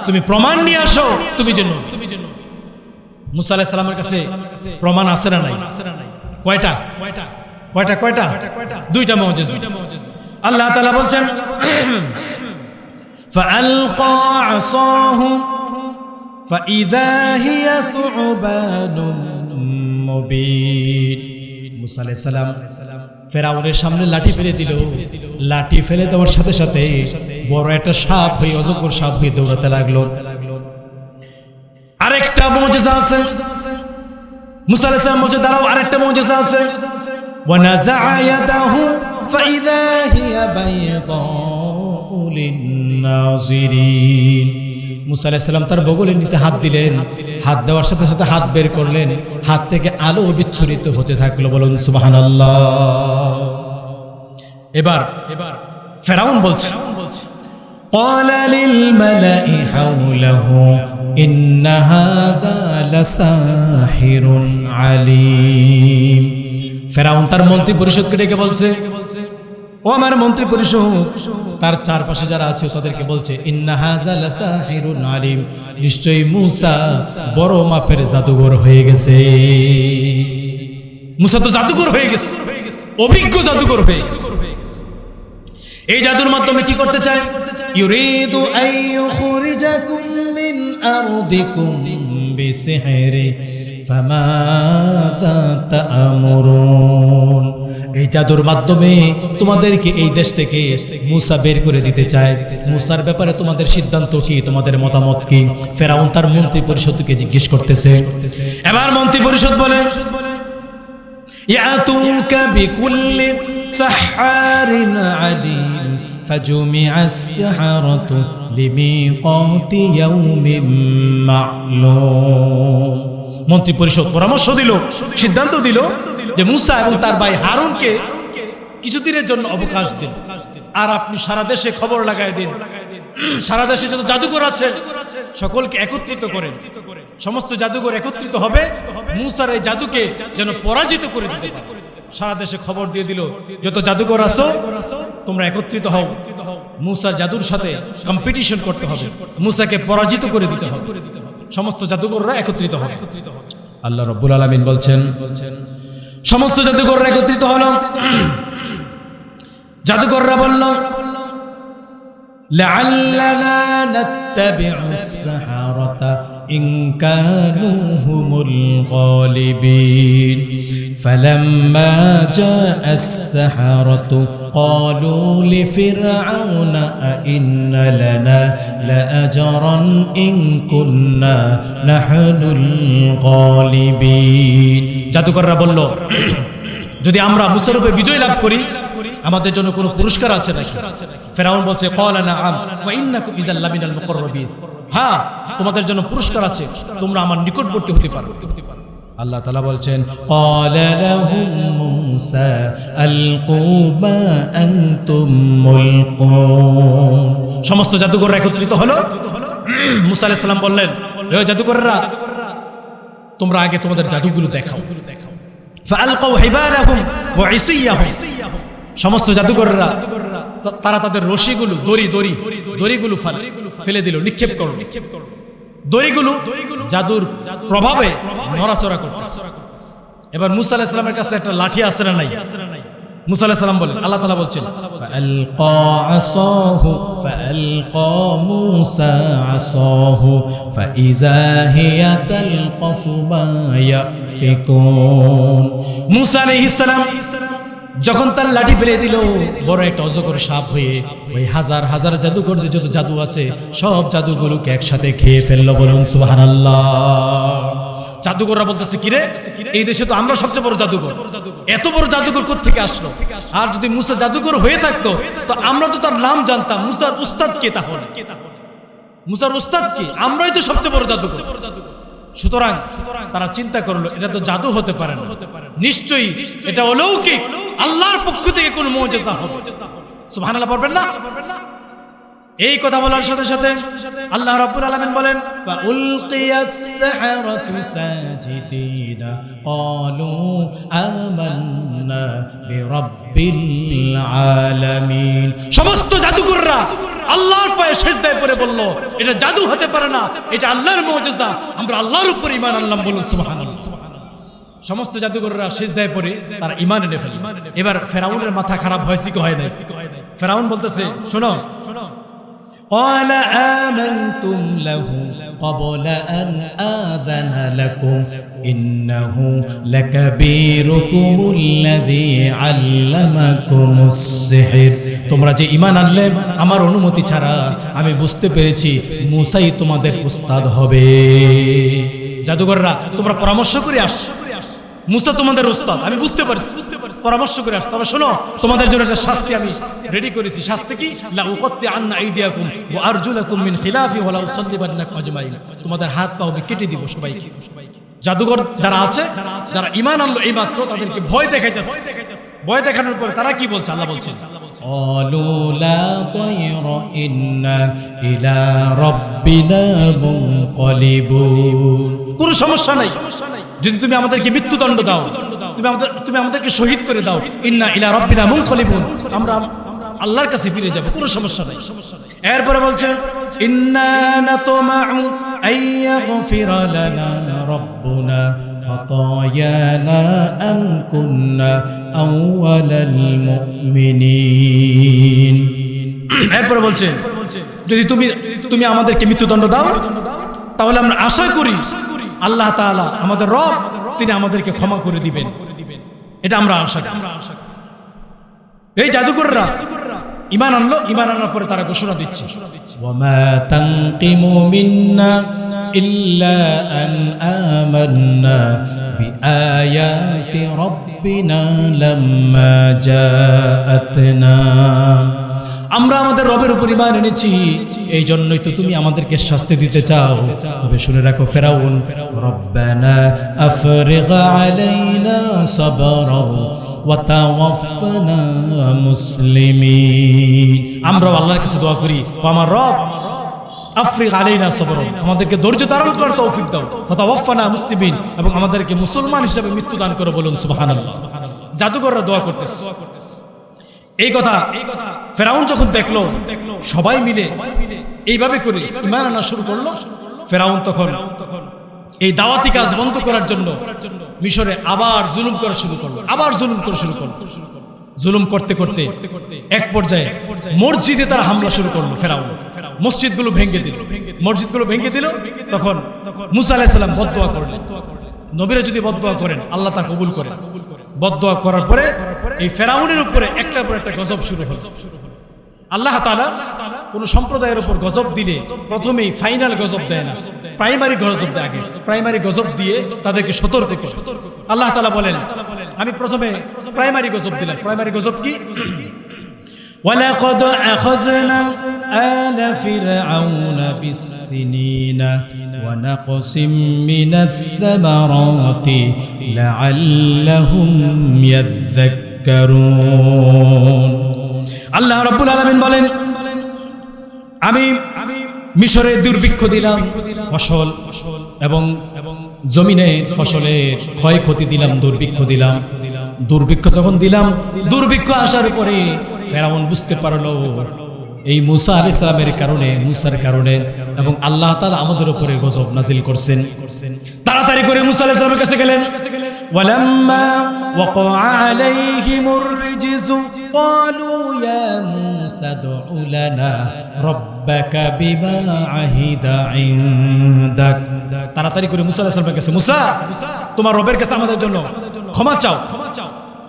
তুমি প্রমাণ নিয়ে আসো তুমি যে নবী। মুসা আলাইহিস সালামের কাছে প্রমাণ আছে না নাই? কয়টা? দুইটা মুজিজা। আল্লাহ তাআলা বলছেন فألقى عصاه فإذا هي ثعبان مبين। মুসা আলাইহিস সালাম ফেরাউনের সামনে লাঠি ফেলে দিল। লাঠি ফেলে দেওয়ার সাথে সাথে বড় একটা সাপ হয়ে, অজগর সাপ হয়ে দৌড়াতে লাগলো। আরেকটা মুজিজা আছে। মুসা আলাইহিস সালাম বলছে দাঁড়াও, আরেকটা মুজিজা আছে। وَنَزَعَ يَدَهُ فَإِذَا هِيَ بَيْضَاءُ لِلنَّاظِرِينَ। মুসা আলাইহিস সালাম তার বগলের নিচে হাত দিলেন। হাত দেওয়ার সাথে সাথে হাত বের করলেন, হাত থেকে আলো বিচ্ছুরিত হতে থাকলো। বলুন সুবহানাল্লাহ। এবার ফেরাউন বলছে قَالَ لِلْمَلَإِ حَوْلَهُ إِنَّ هَذَا لَسَاحِرٌ عَلِيمٌ। ফেরাউন তার মন্ত্রী পরিষদকে ডেকে বলছে, ও আমার মন্ত্রী পরিষদ, তার চারপাশে যারা আছে তাদেরকে বলছে ইন্না হাযা লাসাহিরুন আলিম, নিশ্চয়ই মূসা বড় মাপের জাদুঘর হয়ে গেছে। মূসা তো জাদুঘর হয়ে গেছে, অভিজ্ঞ জাদুঘর হয়ে গেছে। এই জাদুর মাধ্যমে কি করতে চায়? ইউরিদু আইয়ুখরিজাকুম মিন আরদিকুম বিসিহরি ফামাযা তা'মুরুন। এই জাদুর মাধ্যমে তোমাদেরকে এই দেশ থেকে মূসা বের করে দিতে চায়। মূসার ব্যাপারে তোমাদের সিদ্ধান্ত কি, তোমাদের মতামত কি? ফেরাউন তার মন্ত্রী পরিষদকে জিজ্ঞেস করতেছে। এবার মন্ত্রী পরিষদ বলে ইয়াতুকা বিকুল্লি সাহহারিন আলিম ফাজুমিআস সাহারাতু লিমিকাতি ইয়াউমিন মা'লুম। মন্ত্রী পরিষদ পরামর্শ দিল, সিদ্ধান্ত দিল যে মূসা এবং তার ভাই হারুনকে কিছুদিনের জন্য অবকাশ দিন, আর আপনি সারা দেশে খবর লাগায় দিন, সারা দেশে যত জাদুঘর আছে সকলকে একত্রিত করেন। সমস্ত জাদুঘর একত্রিত হবে, মূসার এই জাদুকে যেন পরাজিত করে দিতে। সারা দেশে খবর দিয়ে দিল, যত জাদুঘর আছো তোমরা একত্রিত হও, মূসার জাদুর সাথে কম্পিটিশন করতে হবে, মূসাকে পরাজিত করে দিতে হবে। সমস্ত জাদুঘররা একত্রিত হবে। আল্লাহ রাব্বুল আলামিন বলছেন সমস্ত জাদুঘররা একত্রিত হলো। জাদুঘররা বলল লাআল্লানা নাত্তাবিউস সাহারাতা ইন কানু হুমুল গালিবিন। فلما جاء السحرة قالوا لفرعون أئن لنا لأجرا إن كنا نحن الغالبين। জাদুকররা বলল যদি আমরা মূসার উপরে বিজয় লাভ করি আমাদের জন্য কোনো পুরস্কার আছে নাকি? ফেরাউন বলছে ক্বালা নাআম ওয়া ইন্নাকুম ইযাল লামিনাল মুকাররাবিন। হ্যাঁ, তোমাদের জন্য পুরস্কার আছে, তোমরা আমার নিকটবর্তী হতে পারো। আল্লাহ তাআলা বলছেন ক্বালা লাহুম মূসা আলকু মা আনতুম মুলকুন। সমস্ত জাদুকররা একত্রিত হলো। মূসা আলাইহিস সালাম বললেন হে জাদুকররা, তোমরা আগে তোমাদের জাদুগুলো দেখাও। ফাআলকাউ হিবালাহুম ওয়া ইসিয়াহুম। সমস্ত জাদুকররা তারা তাদের রশিগুলো দড়িগুলো ফেলে দিল, নিক্ষেপ করল। দড়িগুলো জাদুর প্রভাবে নড়াচড়া করতেছে। এবার মূসা আলাইহিস সালামের কাছে একটা লাঠি আছে না নাই? মূসা আলাইহিস সালাম বলেন, আল্লাহ তাআলা বলছেন ফাআলকা আসাহু ফাআলকা মূসা আসাহু ফাইযা হিয়া তালকাফু মা ইয়াফিকুন। মূসা আলাইহিস সালাম যখন তার লাঠি ফেলে দিল, বড় একটা অজগর সাপ হয়ে ওই হাজার হাজার জাদুকরদের যত জাদু আছে সব জাদুগুলোকে একসাথে খেয়ে ফেললো। বলুন সুবহানাল্লাহ। জাদুকররা বলতেছে কিরে, এই দেশে তো আমরা সবচেয়ে বড় জাদুকর, এত বড় জাদুকর কোত্থেকে আসলো? আর যদি মূসা জাদুকর হয়ে থাকতো তো আমরা তো তার নাম জানতাম। মূসার উস্তাদ কে? তাহলে মূসার উস্তাদ কে? আমরাই তো সবচেয়ে বড় জাদুকর। সুতরাং তারা চিন্তা করলো এটা তো জাদু হতে পারে না, নিশ্চয়ই এটা অলৌকিক, আল্লাহর পক্ষ থেকে কোন মুজিজা হবে। সুবহানাল্লাহ পড়বেন না? এই কথা বলার সাথে সাথে আল্লাহ রাব্বুল আলামিন বলেন ফাউলকিয়াস সাহারাতু সাজিদিনা ক্বালু আমান্না বিরাব্বিল আলামিন। সমস্ত জাদুকররা আল্লাহর পায়ে সিজদায় পড়ে বলল, এটা জাদু হতে পারে না, এটা আল্লাহর মুজিজা, আমরা আল্লাহর উপর ঈমান আনলাম, বলুন সুবহানাল্লাহ। সমস্ত জাদুকররা সিজদায় পড়ে তারা ঈমান এনে ফেলে। এবার ফেরাউনের মাথা খারাপ হয়েছে কি হয় নাই? ফেরাউন বলতেছে, শোনো, قال آمنتم له قبل أن آذن لكم إنه لكبيركم الذي علمكم السحر। তোমরা যে ঈমান আনলে আমার অনুমতি ছাড়া, আমি বুঝতে পেরেছি মুসাই তোমাদের উস্তাদ হবে। জাদুকররা তোমরা পরামর্শ করে আসছো, মুসা তোমাদের উস্তাদ, আমি বুঝতে পারছি, পরামর্শ করে আসছো। তবে শোনো, তোমাদের জন্য একটা শাস্তি আমি রেডি করেছি। শাস্তি কি? লা উকাত্তি আন্না আইদিয়াকুম ওয়া আরজুলাকুম মিন খিলাফি ওয়া লা উসাল্লিবান্নাকুম আজমাইন। তোমাদের হাত পা আমি কেটে দিব সবাইকে। জাদুকর যারা আছে, যারা ঈমান আনলো এই মাত্র, তাদেরকে ভয় দেখাইতেছে। ভয় দেখানোর পরে তারা কি বলছে? আল্লাহ বলছেন ক্বালু লা তায়রা ইন্না ইলা রাব্বিনা মুনকালিবুন। কোনো সমস্যা নাই, যদি তুমি আমাদেরকে মৃত্যুদণ্ড দাও, তুমি আমাদেরকে শহীদ করে দাও, ইন্না ইলা রাব্বিনা মুনকালিবুন, আমরা আল্লাহর কাছে ফিরে যাব, কোনো সমস্যা নাই। এরপরে বলছেন ইন্না নাতমাউ আইয়াগফিরা লানা রাব্বুনা খাতায়ানা আন কুন্না আউয়ালাল মুমিনিন। এরপরে বলছেন যদি তুমি আমাদেরকে মৃত্যুদণ্ড দাও, তাহলে আমরা আশা করি আল্লাহ তাআলা আমাদের রব, তিনি আমাদেরকে ক্ষমা করে দিবেন, এটা আমরা আশা করি। এই জাদুকররা ঈমান আনলো, ঈমান আনার পরে তারা ঘোষণা দিচ্ছে ওয়ামা তানকিমু মিন্না ইল্লা আন আমান্না বিআয়াতি রাব্বিনা লাম্মা জাআতনা। আমরা আমাদের রবের উপর ঈমান এনেছি, এই জন্যই তো তুমি আমাদেরকে শাস্তি দিতে চাও। তবে শুনে রাখো ফেরাউন, রব্বানা আফরিগ আলাইনা সাবরা ওয়া তাওয়াফফানা মুসলিমিন। আমরা আল্লাহর কাছে দোয়া করি, আমার রব আফরিগ আলাইনা সাবরা, আমাদেরকে ধৈর্য ধারণ করার তৌফিক দাও, ওয়া তাওয়াফফানা মুসলিমিন, এবং আমাদেরকে মুসলমান হিসেবে মৃত্যু দান করো, বলুন সুবহানাল্লাহ। জাদুকররা দোয়া করতেছে। এই কথা ফেরাউন যখন দেখলো সবাই মিলে এইভাবে করে ঈমান আনা শুরু করলো, ফেরাউন তখন এই দাওয়াতি কাজ বন্ধ করার জন্য মিশরে আবার জুলুম করা শুরু করলো, জুলুম করতে করতে এক পর্যায়ে মসজিদে তারা হামলা শুরু করলো। ফেরাউন মসজিদগুলো ভেঙে দিল। তখন মুসা আলাইহিস সালাম বদদুয়া করলেন, নবীরা যদি বদদুয়া করেন আল্লাহ তা কবুল করেন। বদদুয়া করার পরে এই ফেরাউনের উপরে একটার পর একটা গজব শুরু হলো। আল্লাহ তাআলা কোন সম্প্রদায়ের উপর গজব দিলে প্রথমেই ফাইনাল গজব দেয় না, প্রাইমারি গজব দেয় আগে। প্রাইমারি গজব দিয়ে তাদেরকে সতর্ক করে। আল্লাহ তাআলা বলেন, আমি প্রথমে প্রাইমারি গজব দিলাম। প্রাইমারি গজব কি? ওয়ালাকাদ আখাযনা আলা ফিরআউনা বিসসিনিনা ওয়া নাকসিম মিনাস সামারাতি লাআল্লাহুম ইয়াযাক্কারুন। আল্লাহ রাব্বুল আলামিন বলেন, আমি মিশরে দুর্ভিক্ষ দিলাম, ফসল এবং জমিনের ফসলের ক্ষয়ক্ষতি দিলাম, দুর্ভিক্ষ যখন দিলাম, দুর্ভিক্ষ আসার পরে ফেরাউন বুঝতে পারলো এই মুসা আলাইহিস সালামের কারণে, মুসার কারণে, এবং আল্লাহ তাআলা আমাদের উপরে গজব নাজিল করছেন। তাড়াতাড়ি করে মুসা আলাইহিস সালামের কাছে গেলেন। ওয়ালাম্মা ওয়াকা আলাইহিমুর রিজসু ক্বালু ইয়া মুসা দু'ু লানা রাব্বাকা বিমা আহিদা ইনদাক। তাড়াতাড়ি করে মুসা আলাইহিস সালামের কাছে, মুসা তোমার রবের কাছে আমাদের জন্য ক্ষমা চাও,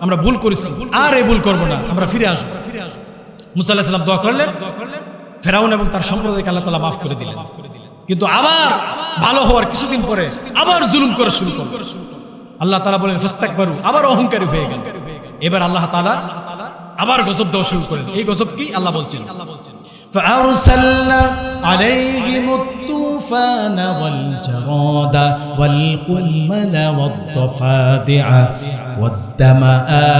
আমরা ভুল করেছি, আর এই ভুল করব না, আমরা ফিরে আসব। মুসা আলাইহিস সালাম দোয়া করলেন, ফেরাউন এবং তার সম্প্রদায়কে আল্লাহ তাআলা মাফ করে দিলেন। কিন্তু আবার ভালো হওয়ার কিছুদিন পরে আবার জুলুম করা শুরু করল। আল্লাহ তাআলা বলেন ফাস্তাকবারু, আবার অহংকারী হয়ে গেল। এবার আল্লাহ তাআলা আবার গজব দেওয়া শুরু করেন। এই গজব কি? আল্লাহ বলছেন فأرسلنا عليهم الطوفان والجراد والقمل والضفادع والدم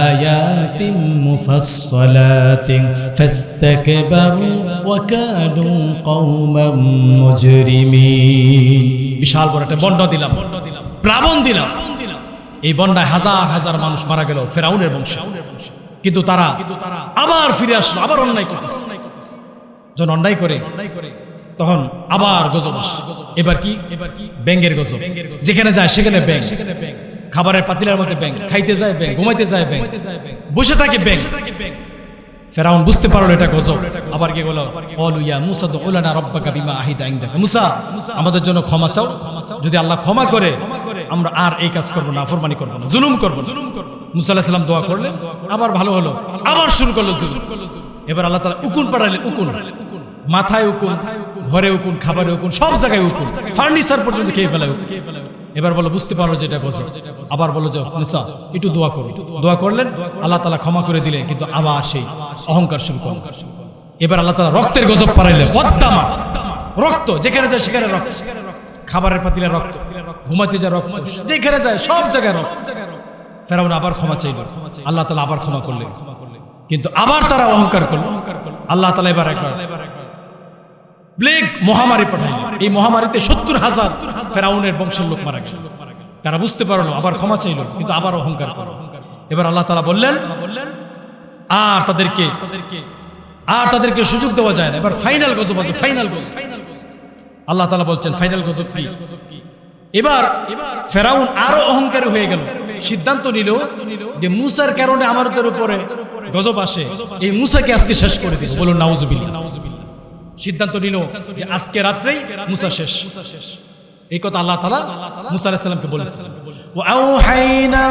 آيات مفصلات فاستكبروا وكانوا قوما مجرمين বিশাল বড় একটা বন্যা দিলাম, প্লাবন দিলাম। এই বন্যায় হাজার হাজার মানুষ মারা গেল ফেরাউনের বংশ। কিন্তু তারা আবার ফিরে আসলো, আবার অন্যায় করতেছে। যখন অন্যায় করে তখন আবার গজব আসে। এবার কি ব্যাঙের গজব। যেখানে যায় সেখানে ব্যাঙ, খাবারের পাতিলার মধ্যে ব্যাঙ, খাইতে যায় ব্যাঙ, ঘুমাইতে যায় ব্যাঙ, বসে থাকে ব্যাঙ। ফেরাউন বুঝতে পারলো এটা গজব। আবার কি বলো, ক্বালু ইয়া মূসা দু'ু লানা রাব্বাকা বিমা আহিদা ইনদাকা। মূসা, আমাদের জন্য ক্ষমা চাও, যদি আল্লাহ ক্ষমা করে আমরা আর এই কাজ করব না, নাফরমানি করব না, জুলুম করব না। মূসা আলাইহিস সালাম দোয়া করলেন, আবার ভালো হলো, আবার শুরু করলো জুলুম। এবার আল্লাহ তাআলা উকুন পাঠালেন, উকুন, মাথায় উকুন, ঘরে উকুন, খাবারে উকুন, সব জায়গায় উকুন, ফার্নিচার পর্যন্ত খেয়ে ফেলে উকুন। এবার বলো বুঝতে পারলো যে এটা গজব। আবার বলো যে মুসা একটু দোয়া করো। দোয়া করলেন, আল্লাহ তাআলা ক্ষমা করে দিলেন, কিন্তু আবার সেই অহংকার শুরু করল। এবার আল্লাহ তাআলা রক্তের গজব পাঠাইলেন, ওয়াদ্দামা, রক্ত, যেখানে যায় সেখানে রক্ত, খাবারের পাতিলে রক্ত, ঘুমাতে যায় রক্ত, যেখানে যায় সব জায়গায় রক্ত। ফেরাউন আবার ক্ষমা চাইল, আল্লাহ তাআলা আবার ক্ষমা করলেন, কিন্তু আবার তারা অহংকার করল। আল্লাহ তাআলা এবার একবার প্লেগ মহামারী পাঠালেন। এই মহামারীতে 70,000 ফেরাউনের বংশের লোক মারা গেল। তারা বুঝতে পারলো, আবার ক্ষমা চাইল, কিন্তু আবার অহংকার করল। এবার আল্লাহ তাআলা বললেন আর তাদেরকে সুযোগ দেওয়া যায় না। এবার ফাইনাল গজব আছে, ফাইনাল গজব। আল্লাহ তাআলা বলছেন ফাইনাল গজব কি? এবার ফেরাউন আরো অহংকারী হয়ে গেল। সিদ্ধান্ত নিল যে মূসার কারণে আমাদের উপরে গজব আসে, এই মূসাকে আজকে শেষ করে দিব। বলুন নাউজুবিল্লাহ। সিদ্ধান্ত নিল যে আজকে রাত্রেই মূসা শেষ। এই কথা আল্লাহ তাআলা মূসা আলাইহিস সালামকে বলেছেন, ওয়া আওহাইনা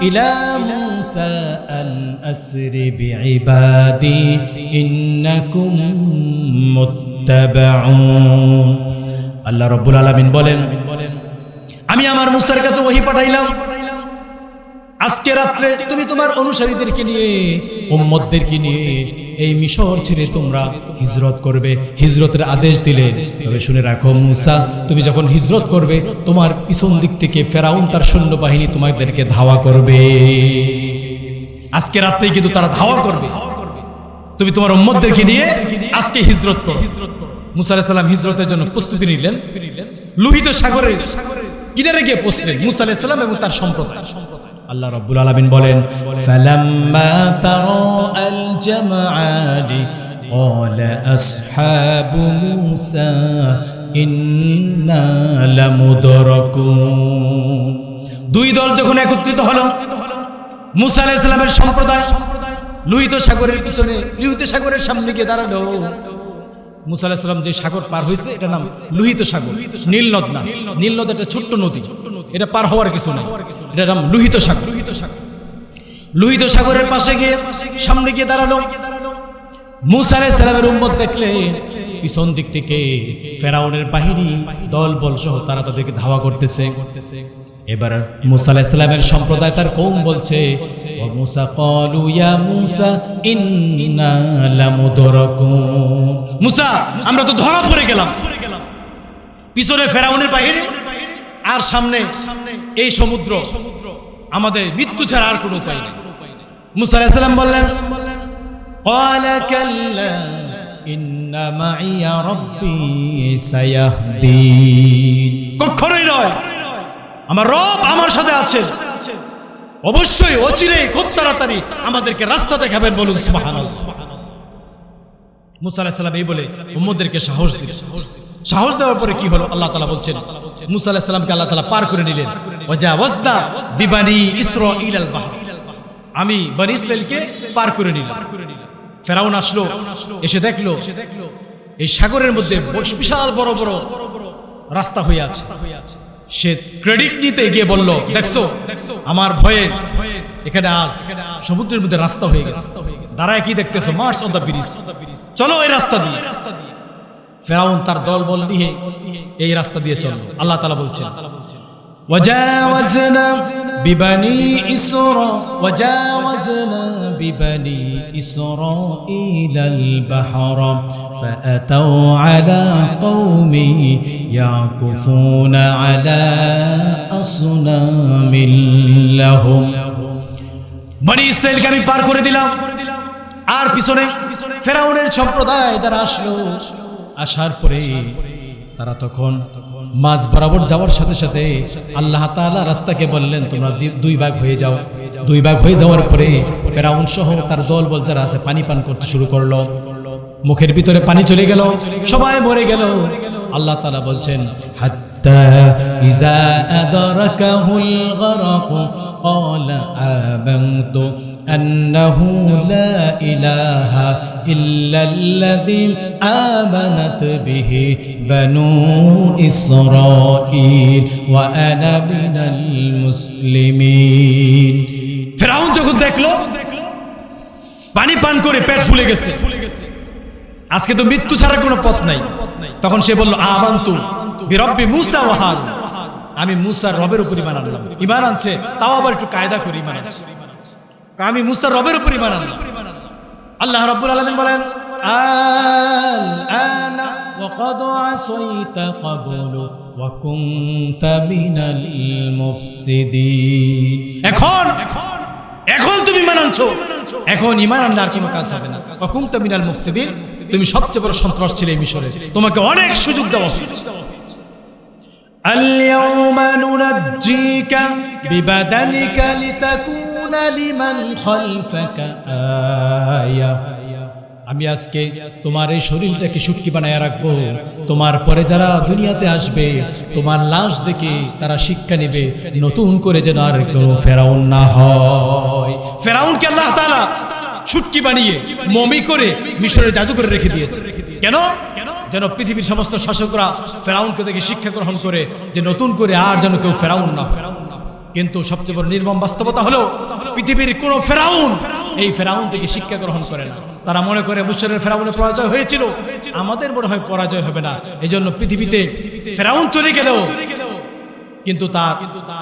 ইলা মূসা আন আসরি বিইবাদি ইন্নাকুম মুত্তাবাউন। আল্লাহ রাব্বুল আলামিন বলেন, আমি আমার মূসার কাছে ওহী পাঠাইলাম, আজকে রাত্রে তুমি তোমার অনুসারীদেরকে নিয়ে, উম্মতদেরকে নিয়ে এই মিশর ছেড়ে তোমরা হিজরত করবে। হিজরতের আদেশ দিলেন। তবে শুনে রাখো মূসা, তুমি যখন হিজরত করবে তোমার পিছন দিক থেকে ফেরাউন তার সৈন্যবাহিনী তোমাদেরকে ধাওয়া করবে। আজকে রাত্রেই কিন্তু তারা ধাওয়া করবে। তুমি তোমার উম্মতদেরকে নিয়ে আজকে হিজরত করো। মূসা আলাইহিস সালাম হিজরতের জন্য প্রস্তুতি নিলেন। লোহিত সাগরের কিনারে গিয়ে পৌঁছলেন মূসা আলাইহিস সালাম এবং তার সম্প্রদায়। আল্লাহ রাব্বুল আলামিন বলেন, ফালাম্মা তারাআল জামআনি ক্বালা আসহাবু মূসা ইন্না লামুদরাকুন। দুই দল যখন একত্রিত হলো, মূসা আলাইহিস সালামের সম্প্রদায় লোহিত সাগরের পিছনে, লোহিত সাগরের সামনে গিয়ে দাঁড়ালো। মূসা আলাইহিস সালাম যে সাগর পার হয়েছে এটার নাম লোহিত সাগর, নীল নদ না। নীল নদ একটা ছোট্ট নদী, এটা পার হওয়ার কিছু নাই, এটার নাম লোহিত সাগর। লোহিত সাগরের পাশে গিয়ে সামনে গিয়ে দাঁড়ালো। মূসা আলাইহিস সালামের উম্মত দেখলে পিছন দিক থেকে ফেরাউনের বাহিনী দল বল সহ তারা তাদেরকে ধাওয়া করতেছে। এবার মূসা আলাইহিস সালামের সম্প্রদায় তার কওম বলছে, ওয়া মূসা ক্বালু ইয়া মূসা ইন্না লামুদরাকুন। মূসা, আমরা তো ধরা পড়ে গেলাম। পিছনে ফেরাউনের বাহিনী আর সামনে এই সমুদ্র, আমাদের মৃত্যু ছাড়া আর কোনো উপায় নেই। মূসা আলাইহিস সালাম বললেন, ক্বালা কাল্লা ইন্না মাইয়া রাব্বী সায়াহদিন। কখনোই নয়, আমার রব আমার সাথে আছে, অবশ্যই অচিরেই খুব তাড়াতাড়ি আমাদেরকে রাস্তা দেখাবেন। বলুন সুবহানাল্লাহ। মূসা আলাইহিস সালাম এই বলে উম্মতদেরকে সাহস দিলেন। সাহস দেওয়ার পরে কি হলো আল্লাহ তাআলা বলছেন, মূসা আলাইহিস সালামকে আল্লাহ তাআলা পার করে নিলেন। ওয়াজাওয়াজনা বিবানি ইসরাঈল আল বাহর, আমি বনি ইসরাঈলকে পার করে নিলাম। ফেরাউন আসলো, এসে দেখলো এই সাগরের মধ্যে বিশাল বড় বড় রাস্তা হয়ে আছে। সে ক্রেডিট নিতে গিয়ে বলল, দেখছো আমার ভয়ে এখানে আজ সমুদ্রের মধ্যে রাস্তা হয়ে গেছে। দাঁড়ায় কি দেখতেছো? মার্চ অন দ্য ব্রিজ, চলো এই রাস্তা দিয়ে। ফেরাউন তার দল বল দিয়ে এই রাস্তা দিয়ে চলো। আল্লাহ তাআলা বলছেন, ওয়াজাওয়াজনা বিবানি ইসরাঈলাল বাহরা فأتوا على قوم يعكفون على أصنام لهم বনি ইসরাইলকে আমি পার করে দিলাম। আর পিছনে ফেরাউনের সম্প্রদায় যারা আসলো, আসার পরে তারা তখন মাঝ বরাবর যাওয়ার সাথে সাথে আল্লাহ তাআলা রাস্তাকে বললেন তোমরা দুই ভাগ হয়ে যাও। দুই ভাগ হয়ে যাওয়ার পরে ফেরাউন সহ তার দলবল যারা আছে পানি পান করতে শুরু করলো। মুখের ভিতরে পানি চলে গেল, সবাই মরে গেল। আল্লাহ তাআলা বলছেন হাত্তা ইজা আদরাকাহুল গরক ক্বালা আমানতু আন্নাহু লা ইলাহা ইল্লাল্লাযী আমানাত বিহি বানু ইসরাঈল ওয়া আনা মিনাল মুসলিমিন। ফেরাউন যখন দেখলো পানি পান করে পেট ফুলে গেছে, আজকে তো মৃত্যু ছাড়া কোনো পথ নাই, তখন সে বলল আমানতু বিরব্বি মূসা ওয়া হারুন, আমি মূসার রবের উপর ঈমান আনলাম। ঈমান আনছে তাও আবার একটু কায়দা করে ঈমান আনছে, আমি মূসার রবের উপর ঈমান আনলাম। আল্লাহ রাব্বুল আলামিন বলেন আল আনা ওয়া ক্বাদ আসাইতা ক্বাবলু ওয়া কুনতা মিনাল মুফসিদিন। এখন তুমি ঈমান আনছো, এখন ঈমান আনলে আর কোনো কাজ হবে না। ওয়া কুনতা মিনাল মুফসিদিন, তুমি সবচেয়ে বড় সন্ত্রাস ছিলে মিশরে, তোমাকে অনেক সুযোগ দেওয়া হয়েছে। আল-ইয়াওমা নুনাজ্জিকা বিবাদানিকা লিতাকুনা লিমান খালফাকা আয়া। আমি আজকে তোমার এই শরীরটাকে শুটকি বানায় রাখবো, তোমার পরে যারা দুনিয়াতে আসবে তোমার লাশ দেখে তারা শিক্ষা নেবে, নতুন করে যেন আর কোনো ফেরাউন না হয়। ফেরাউনকে আল্লাহ তাআলা শুটকি বানিয়ে মমি করে মিশরের জাদুঘরে রেখে দিয়েছে। কেন? যেন পৃথিবীর সমস্ত শাসকরা ফেরাউনকে দেখে শিক্ষা গ্রহণ করে যে নতুন করে আর যেন কেউ ফেরাউন না। কিন্তু সবচেয়ে বড় নির্মম বাস্তবতা হলো পৃথিবীর কোন ফেরাউন এই ফেরাউন থেকে শিক্ষা গ্রহণ করে না। তারা মনে করে মিশরের ফেরাউনের পরাজয় হয়েছিল, আমাদের মনে হয় পরাজয় হবে না। এজন্য পৃথিবীতে ফেরাউন চলে গেলেও কিন্তু তার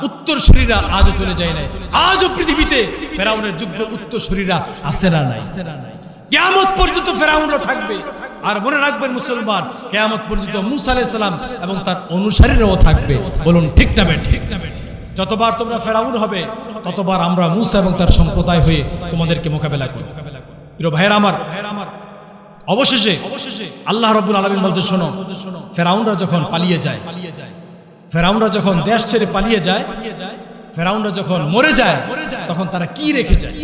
উত্তরসূরিরা আজও চলে যায় নাই। আজও পৃথিবীতে ফেরাউনের যোগ্য উত্তরসূরিরা আছে না নাই? কিয়ামত পর্যন্ত ফেরাউনরা থাকবে। আর মনে রাখবেন মুসলমান, কিয়ামত পর্যন্ত মূসা আলাইহিস সালাম এবং তার অনুসারীরাও থাকবে। বলুন ঠিক না বেঠিক? যতবার তোমরা ফেরাউন হবে ততবার আমরা মূসা এবং তার সম্প্রদায় হয়ে তোমাদেরকে মোকাবেলা করব। প্রিয় ভাইয়েরা আমার, অবশেষে আল্লাহ রাব্বুল আলামিন বলছেন শোনো, ফেরাউনরা যখন পালিয়ে যায়, ফেরাউনরা যখন দেশ ছেড়ে পালিয়ে যায়, ফেরাউনরা যখন মরে যায়, তখন তারা কি রেখে যায়?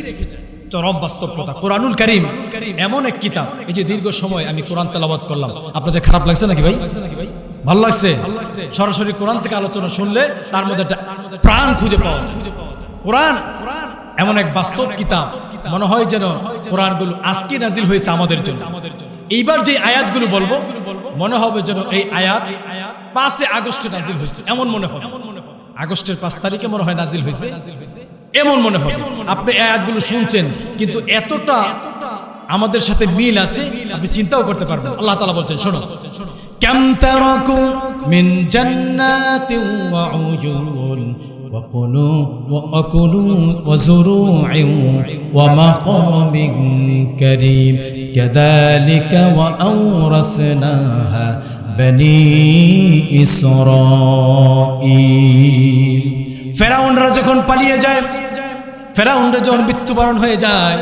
চরম বাস্তব কথা। কোরআনুল কারীম এমন এক কিতাব, এই যে দীর্ঘ সময় আমি কোরআন তেলাওয়াত করলাম, আপনাদের খারাপ লাগছে নাকি ভাই? ভালো লাগছে? সরাসরি কোরআন থেকে আলোচনা শুনলে তার মধ্যে প্রাণ খুঁজে পাওয়া যায়। কোরআন এমন এক বাস্তব কিতাব, মনে হয় যেন কোরআনগুলো আজকে নাজিল হয়েছে আমাদের জন্য। এইবার যে আয়াতগুলো বলবো মনে হবে যেন এই আয়াত 5 আগস্টে নাজিল হয়েছে, এমন মনে হবে। আগস্টের 5 তারিখে মনে হয় নাজিল হয়েছে, এমন মনে হবে। আপনি আয়াতগুলো শুনছেন কিন্তু এতটা আমাদের সাথে মিল আছে আপনি চিন্তাও করতে পারবেন। আল্লাহ তাআলা বলছেন শোনো, কাম তারাকু মিন জান্নাতিন ওয়া উজুন ওয়া কুনু ওয়া যুরু'in ওয়া মাকামিন কারীম কাযালিকা ওয়া আওরাসনাহা বনি ইসরাঈল। ফেরাউনরা যখন পালিয়ে যায়, ফেরাউনরা যখন মৃত্যুবরণ হয়ে যায়,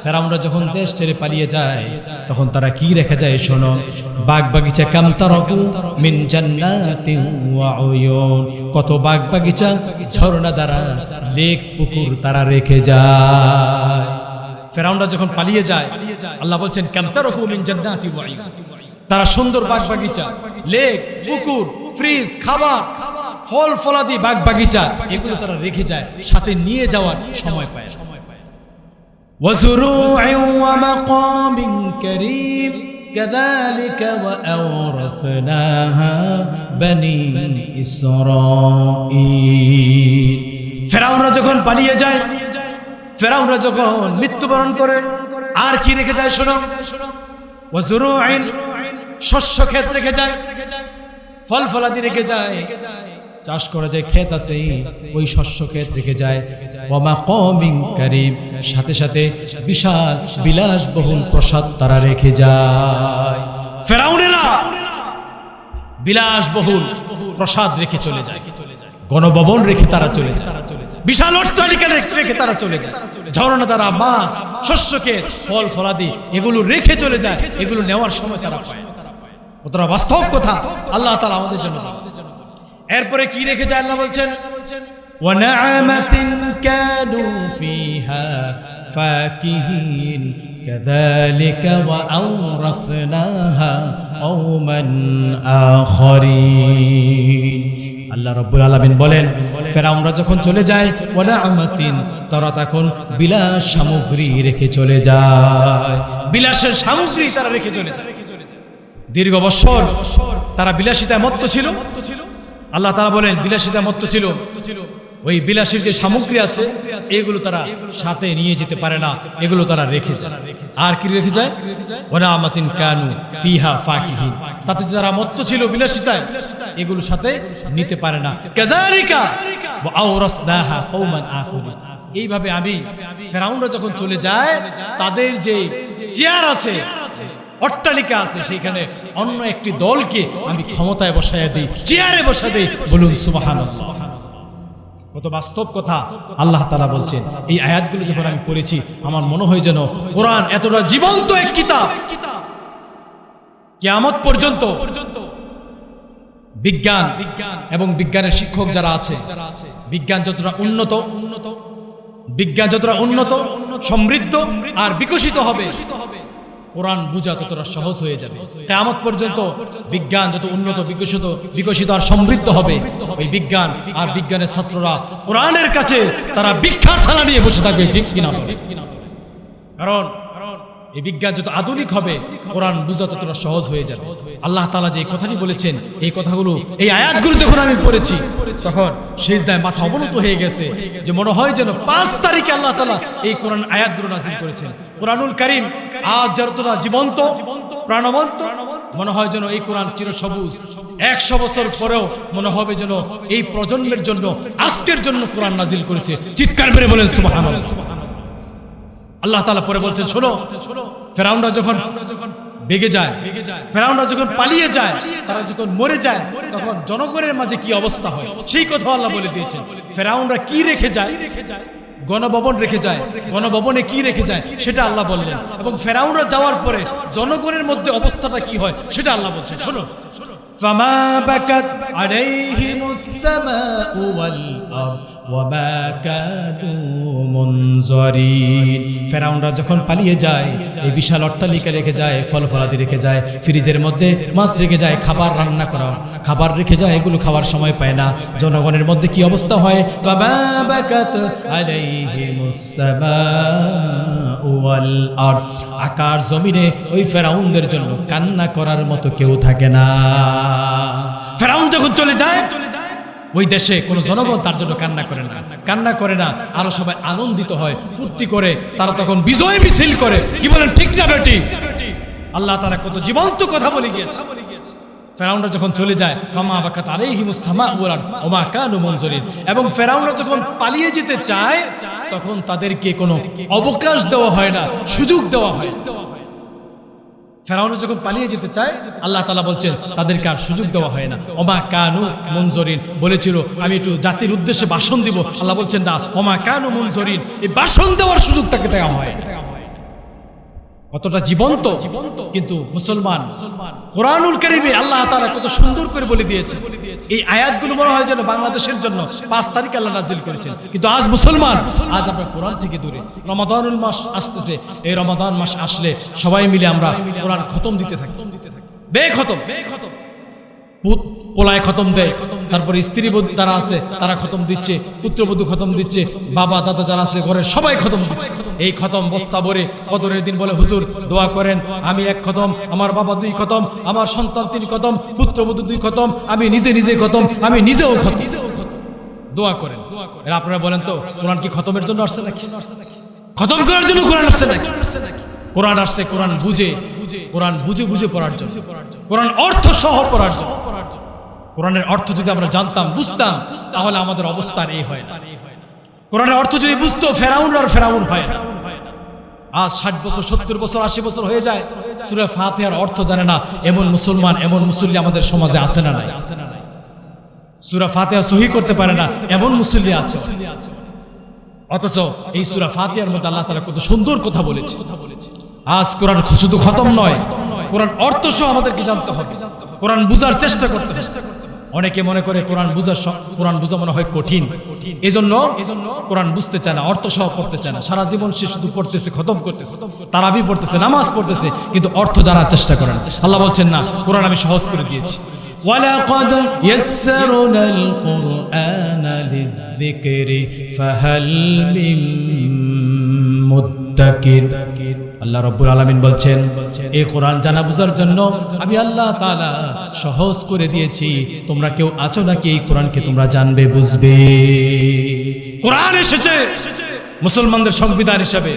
ফেরাউনরা যখন দেশ ছেড়ে পালিয়ে যায়, তখন তারা কি রেখে যায় শোনো, বাগ বাগিচা কাম তারাকু মিন জান্নাতিন ওয়া উয়ুন, কত বাগ বাগিচা, ঝর্ণা দ্বারা, লেক পুকুর তারা রেখে যায়। ফেরাউনরা যখন পালিয়ে যায় আল্লাহ বলছেন কাম তারাকু মিন জান্নাতিন ওয়া উয়ুন, তারা সুন্দর বাগ বাগিচা, লেক পুকুর, ফ্রিজ, খাবার, ফল ফলাদি, বাগ বাগিচা এগুলো তারা রেখে যায়, সাথে নিয়ে যাওয়ার সময় পায় না। وزروع ومقام كريم كذلك وأورثناها بني إسرائيل। ফেরাউনরা যখন পালিয়ে যায়, ফেরাউনরা যখন মৃত্যুবরণ করে, আর কি রেখে যায় শোনো, ওয়াজুরুইন, শস্য ক্ষেত রেখে যায়, ফল ফলাদি রেখে যায়, চাষ করা যায় ক্ষেত আছে, ওই শস্য ক্ষেত রেখে যায়, ওয়া মাকামিন কারীম, সাথে সাথে বিশাল বিলাসবহুল প্রাসাদ তারা রেখে যায়। ফেরাউনেরা বিলাসবহুল প্রাসাদ রেখে চলে যায়, গণভবন রেখে তারা চলে যায়। বিশাল অট্টালিকা রেখে তারা চলে যায়, ঝর্ণা দ্বারা মাছ, শস্যকে ফল ফলাদি এগুলো রেখে চলে যায়, এগুলো নেওয়ার সময় তারা পায়। কতটা বাস্তব কথা আল্লাহ তাআলা আমাদের জন্য। এরপরে কি রেখে যায় আল্লাহ বলছেন, ওয়া না'মাতিন কানু ফিহা ফাকিহিন কাযালিকা ওয়া আওরাসনাহা কওমান আখরিন। আল্লাহ রাব্বুল আলামিন বলেন, ফেরাউনরা যখন চলে যায়, ওয়া না'মাতিন, তারা তখন বিলাস সামগ্রী রেখে চলে যায়, বিলাসের সামগ্রী তারা রেখে চলে যায়। দীর্ঘ বছর তারা বিলাসিতায় মত্ত ছিল। আল্লাহ তাআলা বলেন বিলাসিতায় মত্ত ছিল, ওই বিলাসের যে সামগ্রী আছে এগুলো তারা সাথে নিয়ে যেতে পারে না, এগুলো তারা রেখে যায়। আর কি রেখে যায়, ওয়া না'মাতিন কানু ফিহা ফাকিহিন, তাতে যারা মত্ত ছিল বিলাসিতায় এগুলো সাথে নিতে পারে না। কাযালিকা ওয়া আওরাসনাহা কওমান আখরিন, এইভাবে আমি ফেরাউনরা যখন চলে যায় তাদের যে চেয়ার আছে, অট্টালিকা আছে, সেখানে অন্য একটি দলকে আমি ক্ষমতায় বসায় দিই, চেয়ারে বসায় দিই। বলুন সুবহানাল্লাহ। কত বাস্তব কথা আল্লাহ তাআলা বলছেন। এই আয়াতগুলো যখন আমি পড়েছি আমার মনে হয় যেন কোরআন এতটা জীবন্ত এক কিতাব, কিয়ামত পর্যন্ত বিজ্ঞান এবং বিজ্ঞানের শিক্ষক যারা আছে, বিজ্ঞান যতটা উন্নত সমৃদ্ধ আর বিকশিত হবে, কোরআন বুঝা ততটা সহজ হয়ে যাবে। কিয়ামত পর্যন্ত বিজ্ঞান যত উন্নত বিকশিত আর সমৃদ্ধ হবে, ওই বিজ্ঞান আর বিজ্ঞানের ছাত্ররা কোরআনের কাছে তারা ভিক্ষার থালা নিয়ে বসে থাকবে, ঠিক কিনা? কারণ এই বিজ্ঞান যত আধুনিক হবে কোরআন বুঝা ততটা সহজ হয়ে যাবে। আল্লাহ তাআলা যে কথাটি বলেছেন, এই কথাগুলো, এই আয়াতগুলো যখন আমি পড়েছি তখন সিজদায় মাথা অবনত হয়ে গেছে, যে মনে হয় যেন 5 তারিখে আল্লাহ তাআলা এই কোরআন আয়াতগুলো নাযিল করেছেন। কোরআনুল কারীম আজ যতটা জীবন্ত প্রাণবন্ত, মনে হয় যেন এই কোরআন চিরসবুজ। 100 বছর পরেও মনে হবে যেন এই প্রজন্মের জন্য, আজকের জন্য কোরআন নাযিল করেছে। চিৎকার মেরে বলেন সুবহানাল্লাহ। আল্লাহ তাআলা পরে বলছেন, শোনো, ফেরাউনরা যখন বেগে যায়, ফেরাউনরা যখন পালিয়ে যায়, তারা যখন মরে যায়, তখন জনগণের মাঝে কি অবস্থা হয় সেই কথা আল্লাহ বলে দিয়েছেন। ফেরাউনরা কি রেখে যায়, গণভবন রেখে যায়, গণভবনে কি রেখে যায় সেটা আল্লাহ বললেন, এবং ফেরাউনরা যাওয়ার পরে জনগণের মধ্যে অবস্থাটা কি হয় সেটা আল্লাহ বলছেন। শোনো, ফামা বাকাত আলাইহিমুস সামাউ ওয়াল আরদ ওয়া মা কানু মুনজারিন। ফেরাউনরা যখন পালিয়ে যায়, এই বিশাল অট্টালিকা রেখে যায়, ফল ফলাদি রেখে যায়, ফ্রিজের মধ্যে মাছ রেখে যায়, খাবার রান্না করা খাবার রেখে যায়, এগুলো খাওয়ার সময় পায় না। জনগণের মধ্যে কি অবস্থা হয়, ফামা বাকাত আলাইহিমুস সামাউ ওয়াল আরদ, আকাশ জমিনে ওই ফেরাউনদের জন্য কান্না করার মতো কেউ থাকে না। ফেরাউন যখন চলে যায়, ওই দেশে কোন জনগণ তার জন্য কান্না করে না, আরো সবাই আনন্দিত হয়, ফুর্তি করে, তারা তখন বিজয় মিছিল করে। কি বলেন, ঠিক না বেটি? আল্লাহ তাআলা কত জীবন্ত কথা বলে গিয়েছে। ফেরাউনরা যখন চলে যায়, ফামা বাকাত আলাইহিমুস সামাউ ওয়াল আরদ ওয়া মা কানু মুনজারিন, এবং ফেরাউনরা যখন পালিয়ে যেতে চায় তখন তাদেরকে কোনো অবকাশ দেওয়া হয় না, সুযোগ দেওয়া হয়। ফেরাউন যখন পালিয়ে যেতে চায়, আল্লাহ তাআলা বলছেন তাদেরকে আর সুযোগ দেওয়া হয় না। ওমা কানু মুনজারিন বলেছিল আমি একটু জাতির উদ্দেশ্যে ভাষণ দিব, আল্লাহ বলছেন না, ওমা কানু মুনজারিন, এই ভাষণ দেওয়ার সুযোগ তাকে দেওয়া হয়। কতটা জীবন্ত কিন্তু মুসলমান। কোরআনুল কারীমে আল্লাহ তাআলা কত সুন্দর করে বলে দিয়েছে। এই আয়াতগুলো মনে হয় যেন বাংলাদেশের জন্য 5 তারিখ আল্লাহ নাযিল করেছেন, কিন্তু আজ মুসলমান, আজ আমরা কোরআন থেকে দূরে। রমাদানুল মাস আসতেছে, এই রমাদান মাস আসলে সবাই মিলে আমরা কোরআন খতম দিতে থাকি, বেখতম পোলায় খতম দেয়, তারপরে স্ত্রী যারা আছে তারা খতম দিচ্ছে, পুত্রবধূ খতম দিচ্ছে, বাবা দাদা যারা আছে ঘরের সবাই খতম দিচ্ছে। এই খতম বস্তা ভরে কদরের দিন বলে, হুজুর দোয়া করেন, আমি 1 খতম, আমার বাবা 2 খতম, আমার সন্তান 3 খতম, পুত্রবধূ 2 খতম, আমি নিজে খতম, আমি নিজেও খতম। দোয়া করেন। আপনারা বলেন তো, কোরআন কি খতমের জন্য আসছে নাকি? খতম করার জন্য কোরআন আসছে নাকি? কোরআন আসছে কোরআন বুঝে পড়ার জন্য, কোরআন অর্থ সহ পড়ার জন্য। কোরআনের অর্থ যদি আমরা জানতাম, বুঝতাম, তাহলে আমাদের অবস্থান এই হয় না। কোরআনের অর্থ যদি বুঝতো, ফেরাউন আর ফেরাউন হয় না। আজ 60 বছর 70 বছর 80 বছর হয়ে যায়, সূরা ফাতিহার অর্থ জানে না এমন মুসলমান, এমন মুসল্লি আমাদের সমাজে আছে না নাই? সূরা ফাতিহা সহি করতে পারে না এমন মুসল্লি আছে। অথচ এই সূরা ফাতিহার মধ্যে আল্লাহ তাআলা কত সুন্দর কথা বলেছে। আজ কোরআন শুধু খতম নয়, কোরআন অর্থ সহ আমাদেরকে জানতে হবে, কোরআন বুঝার চেষ্টা করতে হবে। অনেকে মনে করে কোরআন বোঝা মনে হয় কঠিন, এজন্য কোরআন বুঝতে চায় না, অর্থ সহ পড়তে চায় না। সারা জীবন সে শুধু পড়তেছে, খতম করতেছে, তারাবি পড়তেছে, নামাজ পড়তেছে, কিন্তু অর্থ জানার চেষ্টা করেন। আল্লাহ বলছেন না, কোরআন আমি সহজ করে দিয়েছি। ওয়ালাকাদ ইয়াসসারনাল কুরআনা লিযযিকরি ফাহাল মিন মুদ্দাকির। আল্লাহ রাব্বুল আলামিন বলছেন, এই কোরআন জানা বুঝার জন্য আমি আল্লাহ তাআলা সহজ করে দিয়েছি। তোমরা কেউ আছো নাকি এই কোরআনকে তোমরা জানবে, বুঝবে? কোরআন এসেছে মুসলমানদের সংবিধান হিসেবে,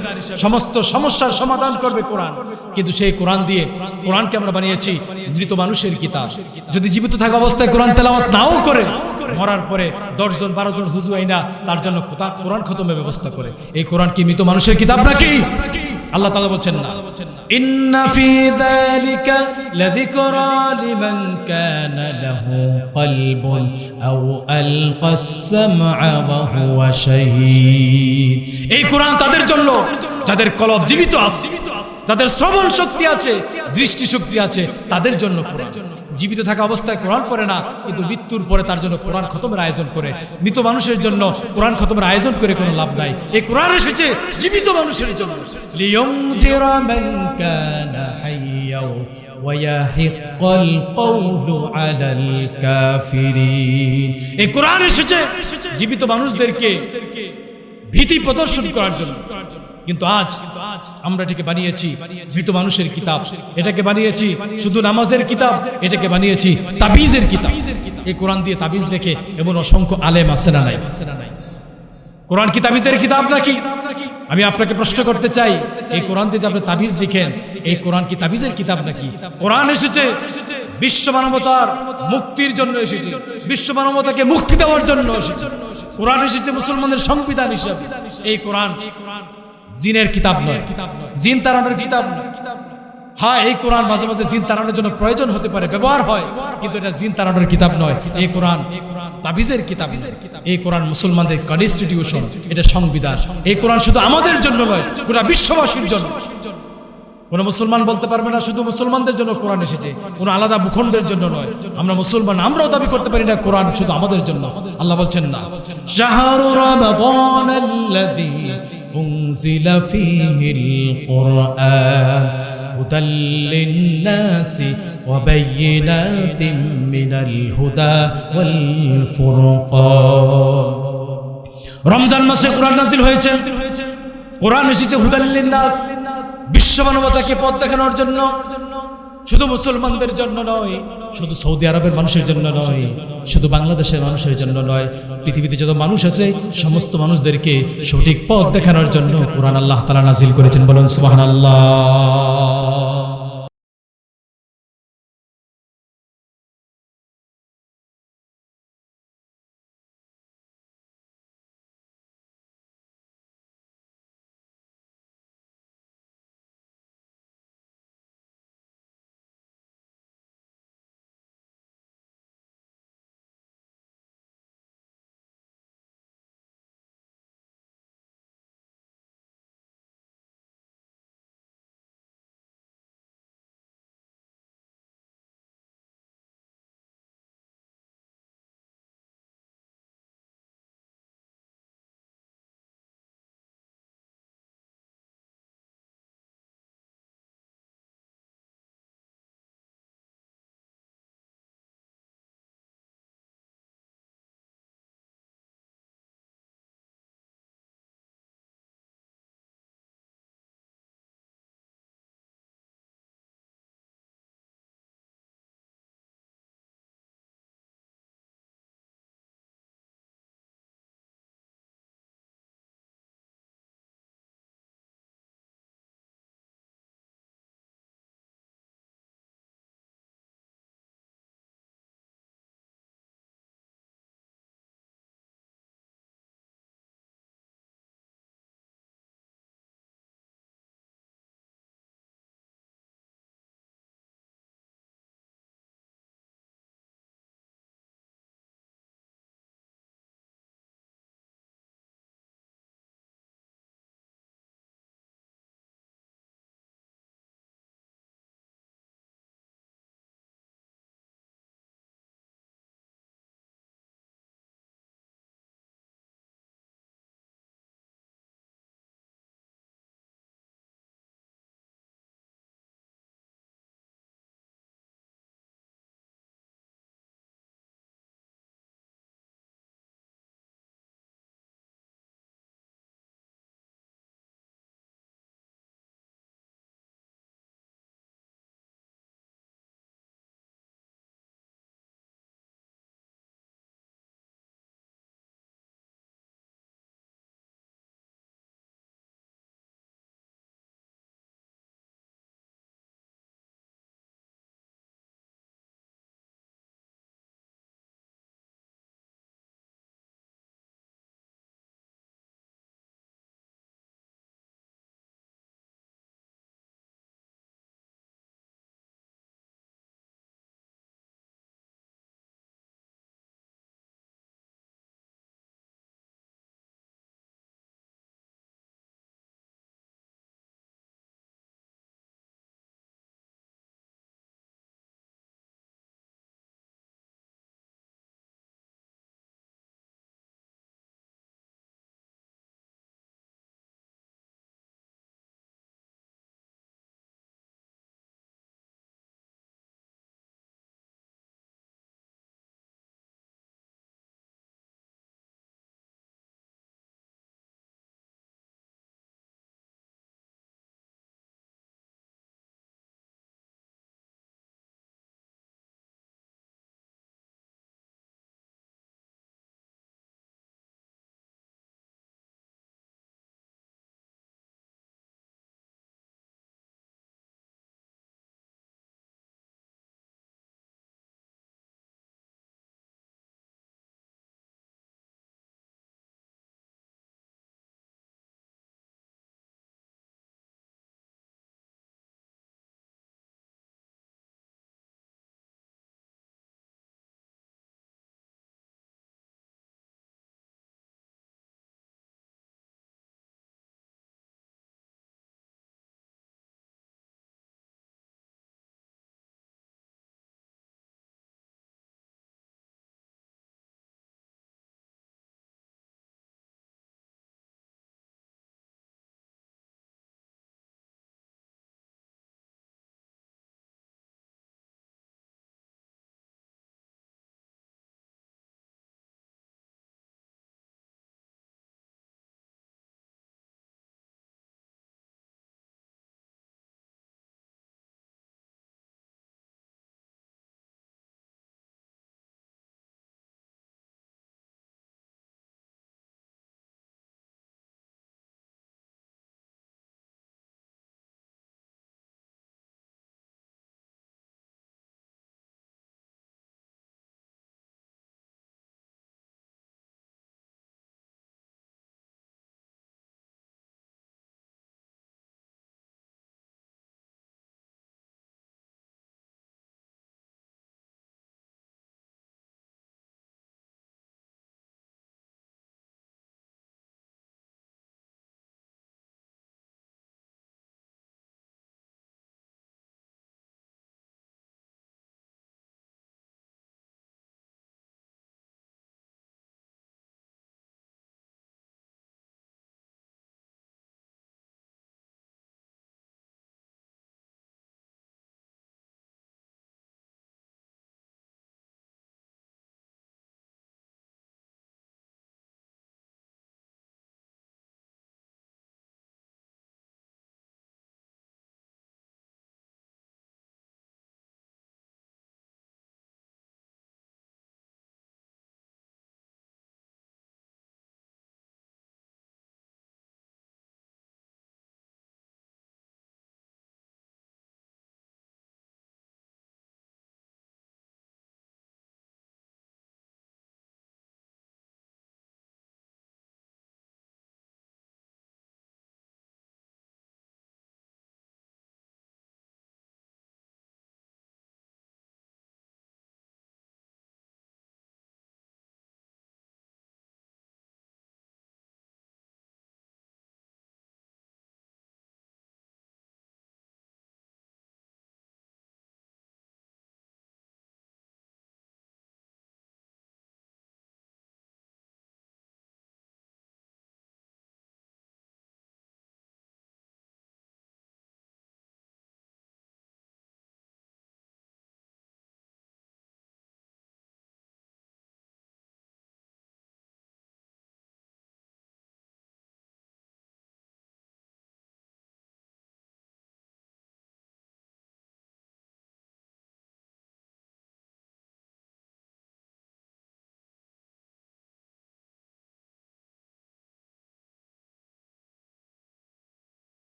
সমস্ত সমস্যার সমাধান করবে কোরআন। কিন্তু সেই কোরআন দিয়ে, কোরআনকে আমরা বানিয়েছি মৃত মানুষের কিতাব। যদি জীবিত থাকা অবস্থায় কোরআন তেলাওয়াত নাও করে, মরার পরে 10 জন 12 জন হুজুর আইনা তার জন্য কোরআন খতমের ব্যবস্থা করে। এই কোরআন কি মৃত মানুষের কিতাব নাকি? আল্লাহ তাআলা বলছেন না, ইন্না ফি যালিকা লাযিকরা লিমান কানা লাহু কলবুন আও আলকাস সামআ ওয়া হুয়া শাহীদ। এই কোরআন তাদের জন্য যাদের কলব জীবিত আছে, যাদের শ্রবণ শক্তি আছে, দৃষ্টি শক্তি আছে, তাদের জন্য কোরআন। জীবিত থাকা অবস্থায় কোরআন পড়ে না, কিন্তু মৃত্যুর পরে তার জন্য কোরআন খতমের আয়োজন করে। মৃত মানুষের জন্য কোরআন খতমের আয়োজন করে কোনো লাভ নাই। এই কোরআন এসেছে জীবিত মানুষের জন্য, লিয়ুনজিরা মান কানা হাইয়্যাও ওয়া ইয়াহিক্কাল কওলু আলাল কাফিরিন। এই কোরআন এসেছে জীবিত মানুষদেরকে ভীতি প্রদর্শন করার জন্য। কিন্তু আজ আমরা এটাকে বানিয়েছি মৃত মানুষের কিতাব, এটাকে বানিয়েছি শুধু নামাজের কিতাব, এটাকে বানিয়েছি তাবিজের কিতাব। এই কোরআন দিয়ে তাবিজ লেখে এমন অসংখ্য আলেম আছে না নাই? কোরআন কি তাবিজের কিতাব নাকি? আমি আপনাকে প্রশ্ন করতে চাই, এই কোরআন দিয়ে যে আপনি তাবিজ লিখেন, এই কোরআন কি তাবিজের কিতাব নাকি? কোরআন এসেছে বিশ্ব মানবতার মুক্তির জন্য, এসেছে বিশ্ব মানবতাকে মুক্তি দেওয়ার জন্য এসেছে। কোরআন এসেছে মুসলমানদের সংবিধান হিসাবে। এই কোরআন জিনের কিতাব নয়, জিন তাড়ানোর কিতাব নয়। হ্যাঁ, এই কোরআন মাঝে মাঝে জিন তাড়ানোর জন্য প্রয়োজন হতে পারে, ব্যবহার হয়, কিন্তু এটা জিন তাড়ানোর কিতাব নয়। এই কোরআন তাবিজের কিতাব। এই কোরআন মুসলমানদের কনস্টিটিউশন, এটা সংবিধান। এই কোরআন শুধু আমাদের জন্য নয়, গোটা বিশ্ববাসীর জন্য। কোন মুসলমান বলতে পারবে না শুধু মুসলমানদের জন্য কোরআন এসেছে, কোন আলাদা ভূখণ্ডের জন্য নয়। আমরা মুসলমান, আমরাও দাবি করতে পারি না কোরআন শুধু আমাদের জন্য। আল্লাহ বলছেন না, শাহরু রমাদানাল্লাযী উনজিলা ফীহিল কুরআন হুদাল লিন-নাসি ওয়া বায়্যিনাতিন মিনাল হুদা ওয়াল ফুরকান। রমজান মাসে কোরআন নাযিল হয়েছে। কোরআন এসেছে হুদাল লিন-নাস, বিশ্ব মানবতাকে পথ দেখানোর জন্য। শুধু মুসলমানদের জন্য নয়, শুধু সৌদি আরবের মানুষের জন্য নয়, শুধু বাংলাদেশের মানুষের জন্য নয়, পৃথিবীতে যত মানুষ আছে সমস্ত মানুষদেরকে সঠিক পথ দেখানোর জন্য কোরআন আল্লাহ তাআলা নাযিল করেছেন। বলুন সুবহানাল্লাহ।